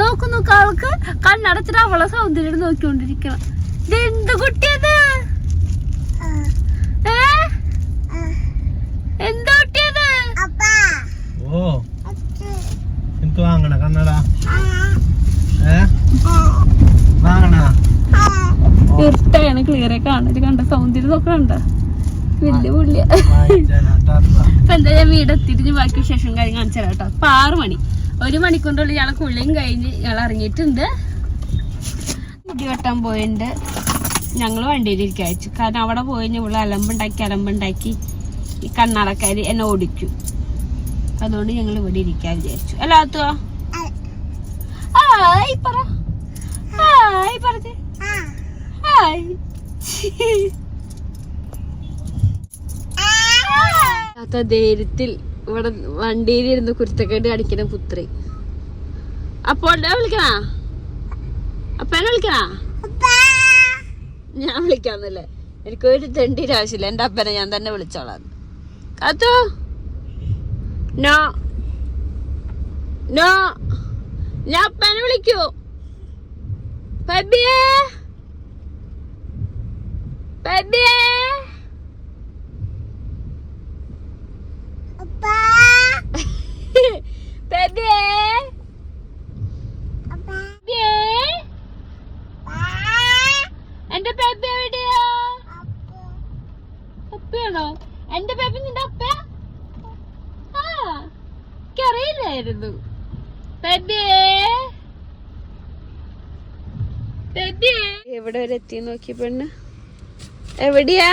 നോക്കു അവൾക്ക് കണ്ണടച്ചിട്ട് അവളെ സൗന്ദര്യം നോക്കിക്കൊണ്ടിരിക്കണം. എന്ത് കുട്ടിയത്? എന്താ കുട്ടിയത്? വാങ്ങണ കണ്ണട വാങ്ങണ ഇഷ്ടാണ് ക്ലിയറെ കാണല്. കണ്ട സൗന്ദര്യം ഒക്കെ കണ്ട വലിയ പുള്ളിയ. അപ്പൊ എന്താ ഞാൻ വീടെത്തിട്ട് ബാക്കി വിശേഷം കാര്യം കാണിച്ചു തരാം കേട്ടോ. അപ്പൊ 6 മണി, 1 മണിക്കൂറിനുള്ളിൽ ഞങ്ങളെ കുളിയും കഴിഞ്ഞ് ഞങ്ങൾ ഇറങ്ങിയിട്ടുണ്ട്. മുടി വെട്ടാൻ പോയിട്ടുണ്ട്. ഞങ്ങൾ വണ്ടിയിൽ ഇരിക്കാൻ വെച്ചു. കാരണം അവിടെ പോയി ഇവിടെ അലമ്പുണ്ടാക്കി ഈ കണ്ണാടക്കാര് എന്നെ ഓടിക്കും. അതുകൊണ്ട് ഞങ്ങൾ ഇവിടെ ഇരിക്കാൻ വിചാരിച്ചു. അല്ലാത്തോ ഹായ് പറ, ഹായ് പറഞ്ഞേ, ഹായ്. ധൈര്യത്തിൽ ഇവിടെ വണ്ടിയിലിരുന്ന് കുരുത്തക്കേട് അടിക്കുന്ന പുത്രി. അപ്പോൾ വിളിക്കണ അപ്പനെ വിളിക്കണ? ഞാൻ വിളിക്കാന്നല്ലേ, എനിക്കൊരു തെണ്ടിയുടെ ആവശ്യമില്ല. എന്റെ അപ്പനെ ഞാൻ തന്നെ വിളിച്ചോളാം. കാത്തു നോ നോ, ഞാൻ അപ്പനെ വിളിക്കൂ. ബേബിയേ ബേബിയേ ബേബിയേ എന്റെ ബേബി എവിടെയാ? അപ്പയാണോ എന്റെ ബേബി? നിന്റെ അപ്പ? എനിക്കറിയില്ലായിരുന്നു. എവിടെ വരെ എത്തി നോക്കി പെണ്ണ്? എവിടെയാ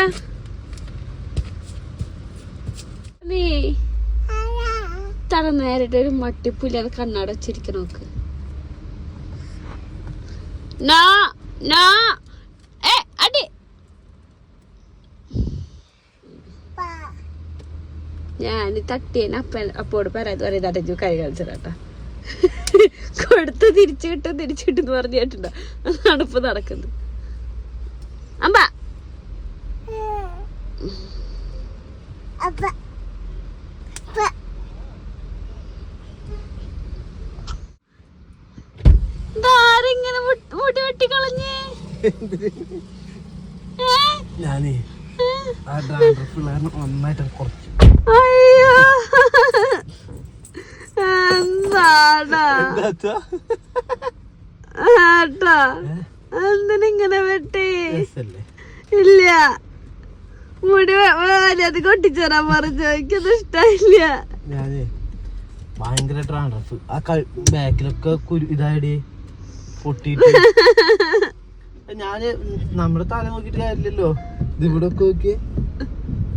നീ? തല നേരിട്ട് ഒരു മട്ടിപ്പില്ലാതെ കണ്ണാട വെച്ചിരിക്ക നോക്ക്. അടി ഞാൻ തട്ടിയേനെ അപ്പോട് പറയാതെ അടഞ്ഞു കൈ കളിച്ചതാട്ടാ. കൊടുത്ത് തിരിച്ചു കിട്ടും പറഞ്ഞു കേട്ടുണ്ടോ? നടപ്പ് നടക്കുന്നു. അമ്പ ഇങ്ങനെ മുടി വെട്ടിക്കളഞ്ഞേ. ഞാനേ നന്നായിട്ട് കുറച്ച്. അയ്യോ എന്താടാ ഏട്ടാ, എന്തിനിങ്ങനെ വെട്ടി? ഇല്ല, മുടി അത് കൊട്ടിച്ചേരാൻ പറഞ്ഞു. എനിക്കത് ഇഷ്ടായില്ല. ഞാനേ ഭയങ്കര ട്രാൻഡ്രഫ്. ആ ബാക്കിലൊക്കെ ഇതായിടേ പൊട്ടിട്ട്. ഞാന് നമ്മുടെ തല നോക്കിട്ട് കാര്യമില്ലല്ലോ. ഇതിവിടെ ഒക്കെ നോക്കി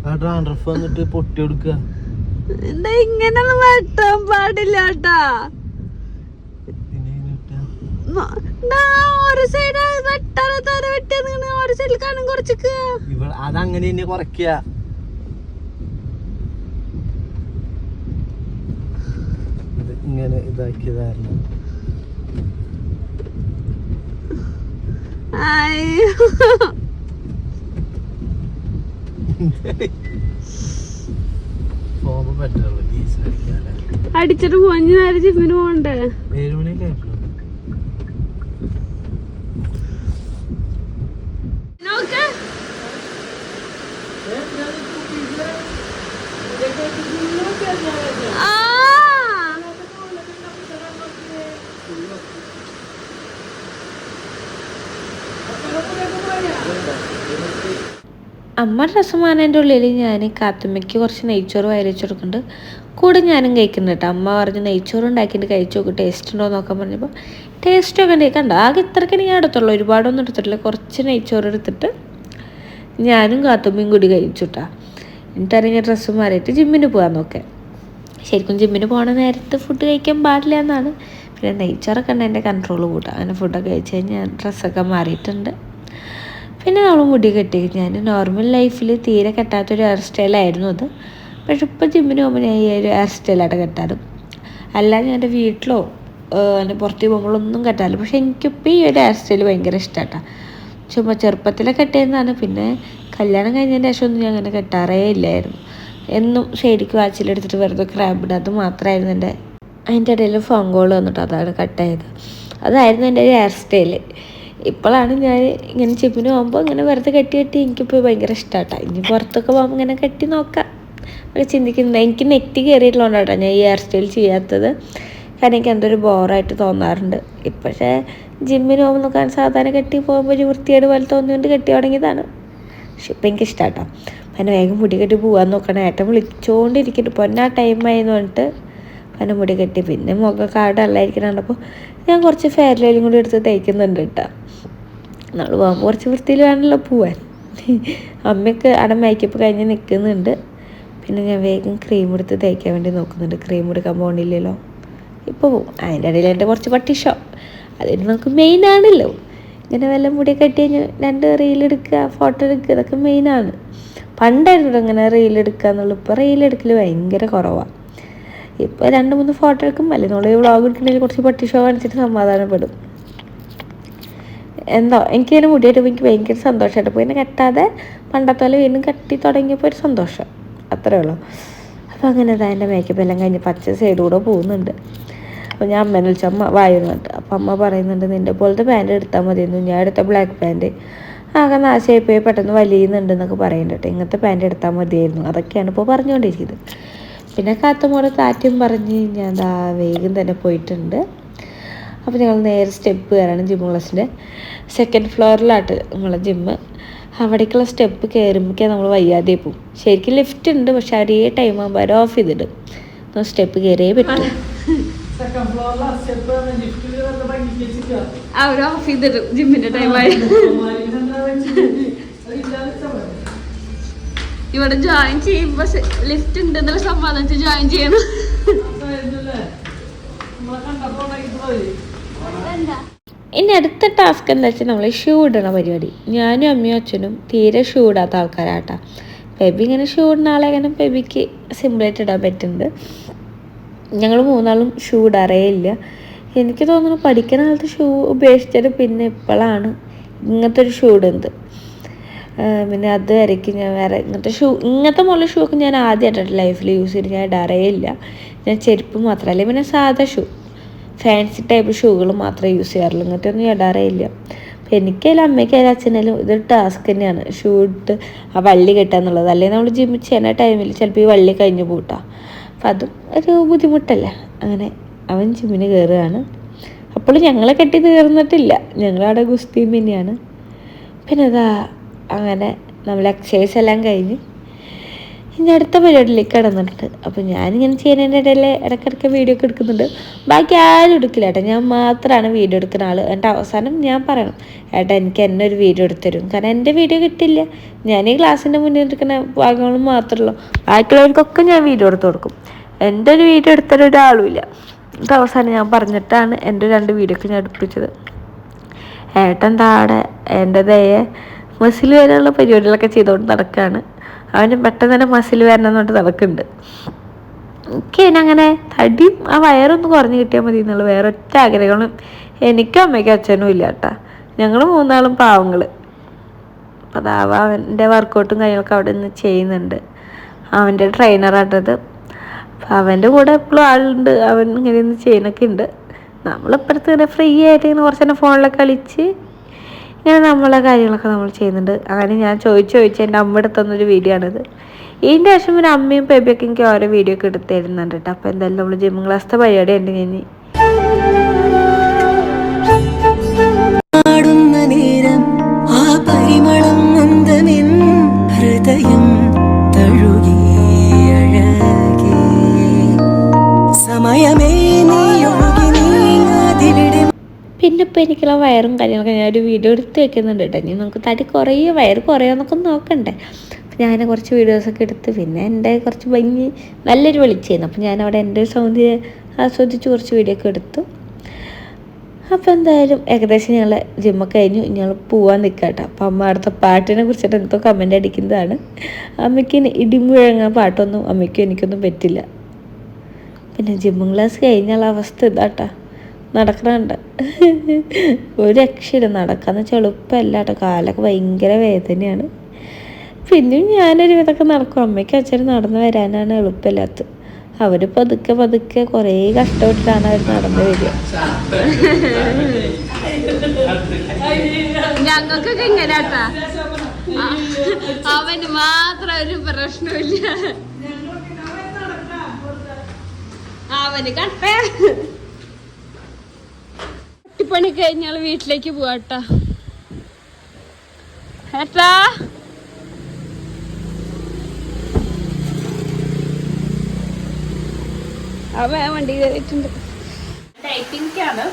ആ ട്രാൻഡ്രഫ് വന്നിട്ട് പൊട്ടി കൊടുക്കുക. എന്താ ഇങ്ങനൊന്നും വെട്ടാൻ പാടില്ല കേട്ടാ. ഒരു സൈഡ് വെട്ടാതെ തല വെട്ടിയത് ഒരു സൈഡിൽ കാണും കുറച്ചൊക്കെ. അതങ്ങനെ തന്നെ കുറയ്ക്കുക. ഇങ്ങനെ ഇതാക്കിയതായിരുന്നു. അടിച്ചിട്ട് പോഞ്ഞു നേരം ജിമ്മിന് പോണ്ടേ? 7 മണിയൊക്കെ ആയപ്പോഴും അമ്മ ഡ്രസ്സ് മാനേൻ്റെ ഉള്ളിൽ ഞാൻ കാത്തുമ്മയ്ക്ക് കുറച്ച് നെയ്ച്ചോറ് വയറിച്ച് കൊടുക്കുന്നുണ്ട്. കൂടെ ഞാനും കഴിക്കുന്നുണ്ട് കേട്ടോ. അമ്മ പറഞ്ഞ് നെയ്ച്ചോറ് ഉണ്ടാക്കിയിട്ട് കഴിച്ചു നോക്കും, ടേസ്റ്റ് ഉണ്ടോ നോക്കാൻ പറഞ്ഞപ്പോൾ ടേസ്റ്റൊക്കെ ഉണ്ട്. കണ്ടോ, ആകെ ഇത്രയ്ക്ക് ഞാൻ എടുത്തുള്ളൂ, ഒരുപാടൊന്നും എടുത്തിട്ടില്ല. കുറച്ച് നെയ്ച്ചോറ് എടുത്തിട്ട് ഞാനും കാത്തുമ്മയും കൂടി കഴിച്ചു കേട്ടോ. എന്നിട്ടറിഞ്ഞ ഡ്രസ്സ് മാറിയിട്ട് ജിമ്മിന് പോകാൻ നോക്കാം. ശരിക്കും ജിമ്മിന് പോകണ നേരത്ത് ഫുഡ് കഴിക്കാൻ പാടില്ല എന്നാണ്. പിന്നെ നെയ്ച്ചോറൊക്കെ ഉണ്ട് എൻ്റെ കൺട്രോൾ കൂട്ടാം. അങ്ങനെ ഫുഡൊക്കെ കഴിച്ച് കഴിഞ്ഞാൽ ഡ്രസ്സൊക്കെ മാറിയിട്ടുണ്ട്. പിന്നെ നമ്മൾ മുടി കെട്ടി. ഞാൻ നോർമൽ ലൈഫിൽ തീരെ കെട്ടാത്തൊരു ഹെയർ സ്റ്റൈലായിരുന്നു അത്. പക്ഷെ ഇപ്പോൾ ജിമ്മിന് പോകുമ്പോൾ ഞാൻ ഈ ഒരു ഹെയർ സ്റ്റൈലായിട്ട് കെട്ടാറും. അല്ലാതെ ഞാൻ എൻ്റെ വീട്ടിലോ എൻ്റെ പുറത്ത് പോകുമ്പോഴൊന്നും കെട്ടാറില്ല. പക്ഷെ എനിക്കിപ്പോൾ ഈ ഒരു ഹെയർ സ്റ്റൈൽ ഭയങ്കര ഇഷ്ടമായിട്ടാണ്. ചുമ്മാ ചെറുപ്പത്തിലെ കെട്ടിയതാണ്. പിന്നെ കല്യാണം കഴിഞ്ഞതിൻ്റെ ശേഷമൊന്നും ഞാൻ അങ്ങനെ കെട്ടാറേ ഇല്ലായിരുന്നു. എന്നും ഷെയ്ഡിക്ക് വാച്ചിലെടുത്തിട്ട് വെറുതെ ക്രാബ് ഇടുക. അത് മാത്രമായിരുന്നു എൻ്റെ. അതിൻ്റെ ഇടയിൽ ഫോൺ കോൾ വന്നിട്ട് അതാണ് കട്ടായത്. അതായിരുന്നു എൻ്റെ ഒരു ഹെയർ സ്റ്റൈല്. ഇപ്പോഴാണ് ഞാൻ ഇങ്ങനെ ജിമ്മിന് പോകുമ്പോൾ ഇങ്ങനെ വെറുതെ കെട്ടി എനിക്കിപ്പോൾ ഭയങ്കര ഇഷ്ടമാട്ടോ. ഇനി പുറത്തൊക്കെ പോകുമ്പോൾ ഇങ്ങനെ കെട്ടി നോക്കാം ഒക്കെ ചിന്തിക്കുന്നത്. എനിക്ക് നെറ്റ് കയറിയിട്ടുള്ളതുകൊണ്ടാട്ടോ ഞാൻ ഈ ഹെയർ സ്റ്റൈൽ ചെയ്യാത്തത്. കാരണം എനിക്ക് എന്തൊരു ബോറായിട്ട് തോന്നാറുണ്ട്. ഇപ്പോഴേ ജിമ്മിന് പോകുമ്പോൾ നോക്കാൻ സാധാരണ കെട്ടി പോകുമ്പോൾ ഒരു വൃത്തിയേട് പോലെ തോന്നിയുകൊണ്ട് കെട്ടി തുടങ്ങിയതാണ്. പക്ഷെ ഇപ്പം എനിക്ക് ഇഷ്ടമാട്ടോ. പിന്നെ വേഗം മുടി കെട്ടി പോകാൻ നോക്കണം. ഏട്ടൻ വിളിച്ചുകൊണ്ടിരിക്കുന്നുണ്ട്. പൊന്നാ ടൈമായെന്ന് പറഞ്ഞിട്ട് പിന്നെ മുടി കെട്ടി. പിന്നെ മുഖമൊക്കെ അവിടെ അല്ലായിരിക്കണപ്പോൾ ഞാൻ കുറച്ച് ഫെയർ ഓയിലും കൂടി എടുത്ത് തേക്കുന്നുണ്ട് കേട്ടോ. നമ്മൾ പോകുമ്പോൾ കുറച്ച് വൃത്തിയിൽ വേണമല്ലോ പോവാൻ. അമ്മയ്ക്ക് അവിടെ മേക്കപ്പ് കഴിഞ്ഞ് നിൽക്കുന്നുണ്ട്. പിന്നെ ഞാൻ വേഗം ക്രീം എടുത്ത് തേക്കാൻ വേണ്ടി നോക്കുന്നുണ്ട്. ക്രീം എടുക്കാൻ പോകണില്ലല്ലോ, ഇപ്പോൾ പോവും. അതിൻ്റെ ഇടയിൽ എൻ്റെ കുറച്ച് പട്ടിഷോ അതിന് നമുക്ക് മെയിനാണല്ലോ. ഇങ്ങനെ വല്ല മുടി കെട്ടി കഴിഞ്ഞാൽ 2 റീലെടുക്കുക, ഫോട്ടോ എടുക്കുക, ഇതൊക്കെ മെയിനാണ്. പണ്ടായിരുന്നു ഇങ്ങനെ റീലെടുക്കുക എന്നുള്ളൂ. ഇപ്പോൾ റീലെടുക്കൽ ഭയങ്കര കുറവാണ്. ഇപ്പോൾ 2-3 ഫോട്ടോ എടുക്കും. അല്ലെങ്കിൽ നമ്മൾ വ്ളോഗ് എടുക്കണമെങ്കിൽ കുറച്ച് പട്ടിഷോ കാണിച്ചിട്ട് സമാധാനപ്പെടും. എന്തോ എനിക്കിങ്ങനെ മുടിയായിട്ട് എനിക്ക് ഭയങ്കര സന്തോഷമായിട്ട് പോയി. എന്നെ കെട്ടാതെ പണ്ടത്തെ പോലെ വീണ്ടും കെട്ടി തുടങ്ങിയപ്പോൾ ഒരു സന്തോഷം, അത്രേ ഉള്ളൂ. അപ്പോൾ അങ്ങനെ ഇതാ എൻ്റെ മേക്കപ്പ് എല്ലാം കഴിഞ്ഞ് പച്ച സൈഡിലൂടെ പോകുന്നുണ്ട്. അപ്പോൾ ഞാൻ അമ്മേനെ വിളിച്ച അമ്മ വായുന്നുണ്ട്. അപ്പോൾ അമ്മ പറയുന്നുണ്ട് നിൻ്റെ പോലത്തെ പാൻറ് എടുത്താൽ മതിയെന്നു. ഞാൻ എടുത്ത ബ്ലാക്ക് പാൻറ് ആകെ നാശമായിപ്പോയി, പെട്ടെന്ന് വലിയുന്നുണ്ടെന്നൊക്കെ പറയുന്നുണ്ട്. ഇങ്ങനത്തെ പാൻറ് എടുത്താൽ മതിയായിരുന്നു. അതൊക്കെയാണ് ഇപ്പോൾ പറഞ്ഞുകൊണ്ടിരിക്കുന്നത്. പിന്നെ കാത്തമോടെ താറ്റും പറഞ്ഞ് ഞാൻ ദാ വേഗം തന്നെ പോയിട്ടുണ്ട്. അപ്പോൾ ഞങ്ങൾ നേരെ സ്റ്റെപ്പ് കയറാണ്. ജിം ക്ലാസ്സിൻ്റെ 2nd ഫ്ലോറിലായിട്ട് നമ്മളെ ജിമ്മ്. അവിടേക്കുള്ള സ്റ്റെപ്പ് കയറുമ്പോഴേക്കും നമ്മൾ വയ്യാതെ പോകും. ശരിക്കും ലിഫ്റ്റ് ഉണ്ട്, പക്ഷെ അവർ ഈ ടൈം ആകുമ്പോൾ അവർ ഓഫ് ചെയ്തിടും. സ്റ്റെപ്പ് കയറിയേ പറ്റും. അവർ ഓഫ് ചെയ്തിടും ജിമ്മിന്റെ ടൈമായി. ഇവിടെ ജോയിൻ ചെയ്യുമ്പോ ലിഫ്റ്റ് ഉണ്ടെന്നുള്ള സമാധാനിച്ച് ജോയിൻ ചെയ്യണം. ഇനി അടുത്ത ടാസ്ക് എന്താ വെച്ചാൽ നമ്മൾ ഷൂ ഇടണ പരിപാടി. ഞാനും അമ്മയും അച്ഛനും തീരെ ഷൂ ഇടാത്ത ആൾക്കാരാട്ടാ. ബേബി ഇങ്ങനെ ഷൂ ഇടുന്ന ആളെ ഇങ്ങനെ ബേബിക്ക് സിമ്പിളായിട്ട് ഇടാൻ പറ്റുന്നുണ്ട്. ഞങ്ങൾ 3 ഷൂ ഇടാറേ ഇല്ല. എനിക്ക് തോന്നുന്നു പഠിക്കുന്ന കാലത്ത് ഷൂ ഉപേക്ഷിച്ചിട്ട് പിന്നെ ഇപ്പോഴാണ് ഇങ്ങനത്തെ ഒരു ഷൂ ഇടുന്നത്. പിന്നെ അത് വരയ്ക്ക് ഞാൻ വേറെ ഇങ്ങനത്തെ മുള്ള ഷൂ ഒക്കെ ഞാൻ ആദ്യമായിട്ടാണ് ലൈഫിൽ യൂസ് ചെയ്തിട്ട് ഞാൻ ഇടാറേ ഇല്ല. ഞാൻ ചെരുപ്പ് മാത്രമല്ല, പിന്നെ സാധാ ഷൂ ഫാൻസി ടൈപ്പ് ഷൂകൾ മാത്രമേ യൂസ് ചെയ്യാറുള്ളൂ. ഇങ്ങനത്തെ ഒന്നും ഇടാറേ ഇല്ല. അപ്പം എനിക്കായാലും അമ്മയ്ക്കായാലും അച്ഛനായാലും ഇതൊരു ടാസ്ക് തന്നെയാണ് ഷൂ ഇട്ട് ആ വള്ളി കെട്ടുക എന്നുള്ളത്. അല്ലെങ്കിൽ നമ്മൾ ജിമ്മിൽ ചെയ്യുന്ന ടൈമിൽ ചിലപ്പോൾ ഈ വള്ളി കഴിഞ്ഞ് പോട്ടാ. അപ്പം അതും ഒരു ബുദ്ധിമുട്ടല്ലേ. അങ്ങനെ അവൻ ജിമ്മിന് കയറുകയാണ്. അപ്പോൾ ഞങ്ങളെ കെട്ടി തീർന്നിട്ടില്ല, ഞങ്ങളവിടെ ഗുസ്തിയും തന്നെയാണ്. പിന്നെ അതാ അങ്ങനെ നമ്മൾ എക്സസൈസ് എല്ലാം കഴിഞ്ഞ് ഇനി അടുത്ത പരിപാടിയിലേക്ക് കടന്നിട്ടുണ്ട്. അപ്പോൾ ഞാനിങ്ങനെ ചെയ്യുന്നതിൻ്റെ ഇടയിൽ ഇടയ്ക്കിടയ്ക്ക് വീഡിയോ ഒക്കെ എടുക്കുന്നുണ്ട്. ബാക്കി ആരും എടുക്കില്ല ഏട്ടാ, ഞാൻ മാത്രമാണ് വീഡിയോ എടുക്കുന്ന ആൾ. എന്നിട്ട് അവസാനം ഞാൻ പറയണം ഏട്ടാ എനിക്ക് എന്നെ ഒരു വീഡിയോ എടുത്തരും. കാരണം എൻ്റെ വീഡിയോ കിട്ടില്ല. ഞാൻ ഈ ക്ലാസ്സിൻ്റെ മുന്നിൽ എടുക്കുന്ന ഭാഗങ്ങൾ മാത്രമല്ലോ, ബാക്കിയുള്ളവർക്കൊക്കെ ഞാൻ വീഡിയോ എടുത്ത് കൊടുക്കും. എൻ്റെ ഒരു വീഡിയോ എടുത്തൊരു ഒരാളുമില്ല. എന്നിട്ട് അവസാനം ഞാൻ പറഞ്ഞിട്ടാണ് എൻ്റെ 2 വീഡിയോക്ക് ഞാൻ എടുപ്പിച്ചത്. ഏട്ടൻ താടെ എൻ്റെ ദയെ മസിൽ വരെയുള്ള പരിപാടികളൊക്കെ ചെയ്തുകൊണ്ട് നടക്കുകയാണ്. അവന് പെട്ടെന്ന് തന്നെ മസിൽ വരണം എന്നിട്ട് നടക്കുന്നുണ്ട്. എനിക്ക് അതിനങ്ങനെ തടിയും ആ വയറൊന്ന് കുറഞ്ഞ് കിട്ടിയാൽ മതി എന്നുള്ള വേറെ ഒറ്റ ആഗ്രഹങ്ങളും എനിക്കും അമ്മയ്ക്കും അച്ഛനും ഇല്ല കേട്ടാ. ഞങ്ങൾ 3 പാവങ്ങൾ. അപ്പം അതാവ അവൻ്റെ വർക്കൗട്ടും കാര്യങ്ങളൊക്കെ അവിടെ നിന്ന് ചെയ്യുന്നുണ്ട്. അവൻ്റെ ട്രെയിനറാട്ടത്. അപ്പം അവൻ്റെ കൂടെ എപ്പോഴും ആളുണ്ട്. അവൻ ഇങ്ങനെ ഒന്ന് ചെയ്യുന്നൊക്കെ ഉണ്ട്. നമ്മളിപ്പുറത്ത് ഇങ്ങനെ ഫ്രീ ആയിട്ട് ഇങ്ങനെ കുറച്ച് തന്നെ ഫോണിലൊക്കെ കളിച്ച് ഇങ്ങനെ നമ്മളെ കാര്യങ്ങളൊക്കെ നമ്മൾ ചെയ്യുന്നുണ്ട്. അങ്ങനെ ഞാൻ ചോദിച്ച് എൻ്റെ അമ്മ എടുത്തുന്നൊരു വീഡിയോ ആണിത്. ഇതിൻ്റെ ശേഷം പിന്നെ അമ്മയും ബേബിയൊക്കെ എനിക്ക് ഓരോ വീഡിയോ ഒക്കെ എടുത്ത് തരുന്നുണ്ട് കേട്ടോ. അപ്പോൾ എന്തായാലും നമ്മൾ ജിം ക്ലാസ്സിലെ പരിപാടി ഉണ്ട്. ഇനി പിന്നെ ഇപ്പോൾ എനിക്കുള്ള വയറും കാര്യങ്ങളൊക്കെ ഞാനൊരു വീഡിയോ എടുത്ത് വെക്കുന്നുണ്ട് കേട്ടോ. ഇനി നമുക്ക് തടി കുറയോ വയറ് കുറയോന്നൊക്കെ നോക്കണ്ടേ. അപ്പം ഞാൻ കുറച്ച് വീഡിയോസൊക്കെ എടുത്ത് പിന്നെ എൻ്റെ കുറച്ച് ഭംഗി നല്ലൊരു വെളിച്ചായിരുന്നു. അപ്പം ഞാനവിടെ എൻ്റെ സൗന്ദര്യം ആസ്വദിച്ച് കുറച്ച് വീഡിയോ ഒക്കെ എടുത്തു. അപ്പോൾ എന്തായാലും ഏകദേശം ഞങ്ങൾ ജിമ്മൊക്കെ കഴിഞ്ഞു. ഞങ്ങൾ പോകാൻ നിൽക്കാം കേട്ടോ. അപ്പം അമ്മ അടുത്ത പാട്ടിനെ കുറിച്ചിട്ട് എന്തോ കമൻ്റ് അടിക്കുന്നതാണ്. അമ്മയ്ക്ക് ഇടിമുഴങ്ങാൻ പാട്ടൊന്നും അമ്മയ്ക്കും എനിക്കൊന്നും പറ്റില്ല. പിന്നെ ജിമ്മിങ് ക്ലാസ് കഴിഞ്ഞുള്ള അവസ്ഥ ഇതാട്ടാ. നടക്കണുണ്ട് ഒരു രക്ഷയില്ല. നടക്കാന്ന് വെച്ചാൽ എളുപ്പമല്ല കേട്ടോ. കാലൊക്കെ ഭയങ്കര വേദനയാണ്. പിന്നെയും ഞാനൊരു വിധമൊക്കെ നടക്കും. അമ്മയ്ക്ക് അച്ഛനും നടന്നു വരാനാണ് എളുപ്പമില്ലാത്തത്. അവർ പതുക്കെ പതുക്കെ കുറേ കഷ്ടപ്പെട്ടിട്ടാണ് അവർ നടന്നു വരിക. ഞങ്ങൾക്കൊക്കെ ഇങ്ങനെയാട്ടാ, അവന് മാത്രം ഒരു പ്രശ്നമില്ല. അവന് കട്ടപ്പണി കഴിഞ്ഞാൽ വീട്ടിലേക്ക് പോവാട്ടാ. ഏട്ടാ അവൻ വണ്ടി കയറിയിട്ടുണ്ട്. ഡയറ്റിംഗാണ്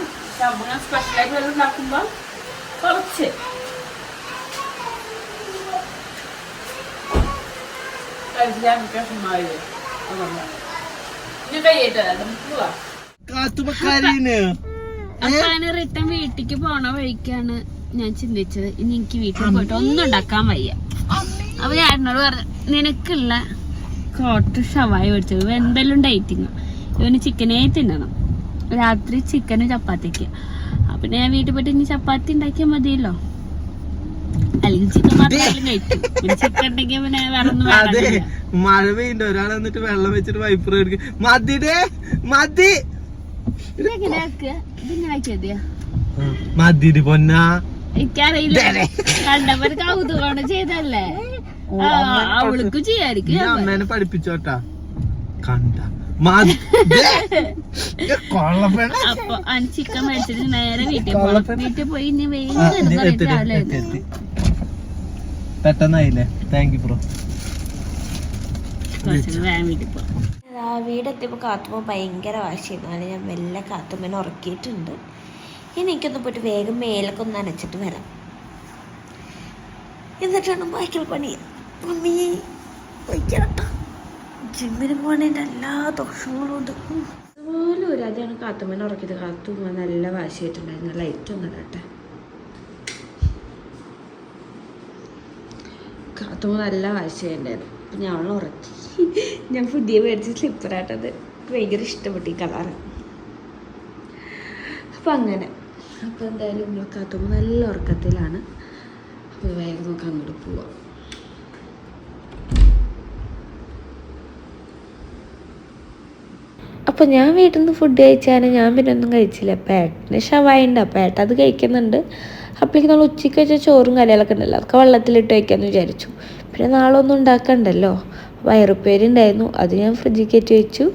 സ്പെഷ്യലായിട്ട് വല്ലതും ഉണ്ടാക്കുമ്പോ കുറച്ച് അപ്പൊ അങ്ങനെ റിട്ടേൺ വീട്ടിക്ക് പോണ വഴിക്കാണ് ഞാൻ ചിന്തിച്ചത്, ഇനി എനിക്ക് വീട്ടിൽ പോയിട്ട് ഒന്നും ഉണ്ടാക്കാൻ വയ്യ. അപ്പൊ ചേട്ടനോട് പറഞ്ഞു, നിനക്കുള്ള കോട്ട് ഷവായി മേടിച്ചത്. എന്തെല്ലാം ഡയറ്റിങ്, ഇവന് ചിക്കനേ തിന്നണം, രാത്രി ചിക്കനും ചപ്പാത്തിക്ക്. അപ്പൊ ഞാൻ വീട്ടിൽ പോയിട്ട് ഇനി ചപ്പാത്തി ഉണ്ടാക്കിയാൽ മതിയല്ലോ, അല്ലെങ്കിൽ ചിക്കൻ മാത്രം കഴിക്കും. പിന്നെ ചിക്കൻ ഉണ്ടെങ്കിൽ പിന്നെ വേറെ ഒന്നും വേണ്ട. മഴ പെയ്യുണ്ട്, ഒരാൾ എന്നിട്ട് വെള്ളം വെച്ചിട്ട് വൈപ്പർ എടുക്കും. മതിടേ മതി, ഇതെങ്ങനെ ആക്കുക, ഇതിങ്ങനെ ആക്കിയതിയാ മതി പൊന്നാ. എനിക്കറിയില്ല, കണ്ടപ്പോ കൗതുകമാണ് ചെയ്തല്ലേ. അവൾക്കും ചെയ്യായിരിക്കും. അമ്മേനെ പഠിപ്പിച്ചോട്ടാ കണ്ട. അപ്പൊ ചിക്കൻ മേടിച്ചിട്ട് നേരെ വീട്ടിൽ പോയി ഇനി രാവിലെ പെട്ടെന്നായില്ലേ. Thank you bro. വേഗം വീട്ടിൽ പോവാം. വീടെത്തിയപ്പോൾ കാത്തുമ്പോൾ ഭയങ്കര വാശിയായിരുന്നു. അങ്ങനെ ഞാൻ മെല്ലെ കാത്തുമ്മേനെ ഉറക്കിയിട്ടുണ്ട്. ഇനി എനിക്കൊന്ന് പോയിട്ട് വേഗം മേലൊക്കെ ഒന്ന് നനച്ചിട്ട് വരാം, എന്നിട്ടാണ് ബാക്കിയുള്ള പണി. മമ്മി വയ്ക്കാട്ടോ, ജിമ്മിന് പോകണതിൻ്റെ എല്ലാ ദോഷങ്ങളും ഉണ്ട്. അതുപോലെ ഒരു അതാണ് കാത്തുമ്മേനെ ഉറക്കിയത്. കാത്തുമ്മ നല്ല വാശിയായിട്ടുണ്ടായിരുന്നു. ലൈറ്റ് ഒന്നും ഇടട്ടെ. കാത്തുമ്മ നല്ല വാശിയുണ്ടായിരുന്നു. അപ്പം ഞാൻ അവളെ ഉറക്കി. ഞാൻ പുതിയ മേടിച്ച സ്ലിപ്പറായിട്ടത് ഭയങ്കര ഇഷ്ടപ്പെട്ടു ഈ കളറ്. അപ്പം അങ്ങനെ അപ്പോൾ എന്തായാലും നമ്മൾ കാത്തുമ്പോൾ നല്ല ഉറക്കത്തിലാണ്. അപ്പോൾ വേഗം നമുക്ക് അങ്ങോട്ട് പോവാം. അപ്പോൾ ഞാൻ വീട്ടിൽ നിന്ന് ഫുഡ് കഴിച്ചാൽ ഞാൻ പിന്നെ ഒന്നും കഴിച്ചില്ല. പേട്ടന് ഷവായ ഉണ്ട്, അപ്പോൾ ഏട്ടൻ അത് കഴിക്കുന്നുണ്ട്. അപ്പോഴേക്കും നമ്മൾ ഉച്ചയ്ക്ക് വെച്ച ചോറും കറികളൊക്കെ ഉണ്ടല്ലോ, അതൊക്കെ വെള്ളത്തിലിട്ട് വയ്ക്കാമെന്ന് വിചാരിച്ചു. പിന്നെ നാളെ ഒന്നും ഉണ്ടാക്കണ്ടല്ലോ. വയറുപ്പേരി ഉണ്ടായിരുന്നു, അത് ഞാൻ ഫ്രിഡ്ജിൽ കയറ്റി വെച്ചു.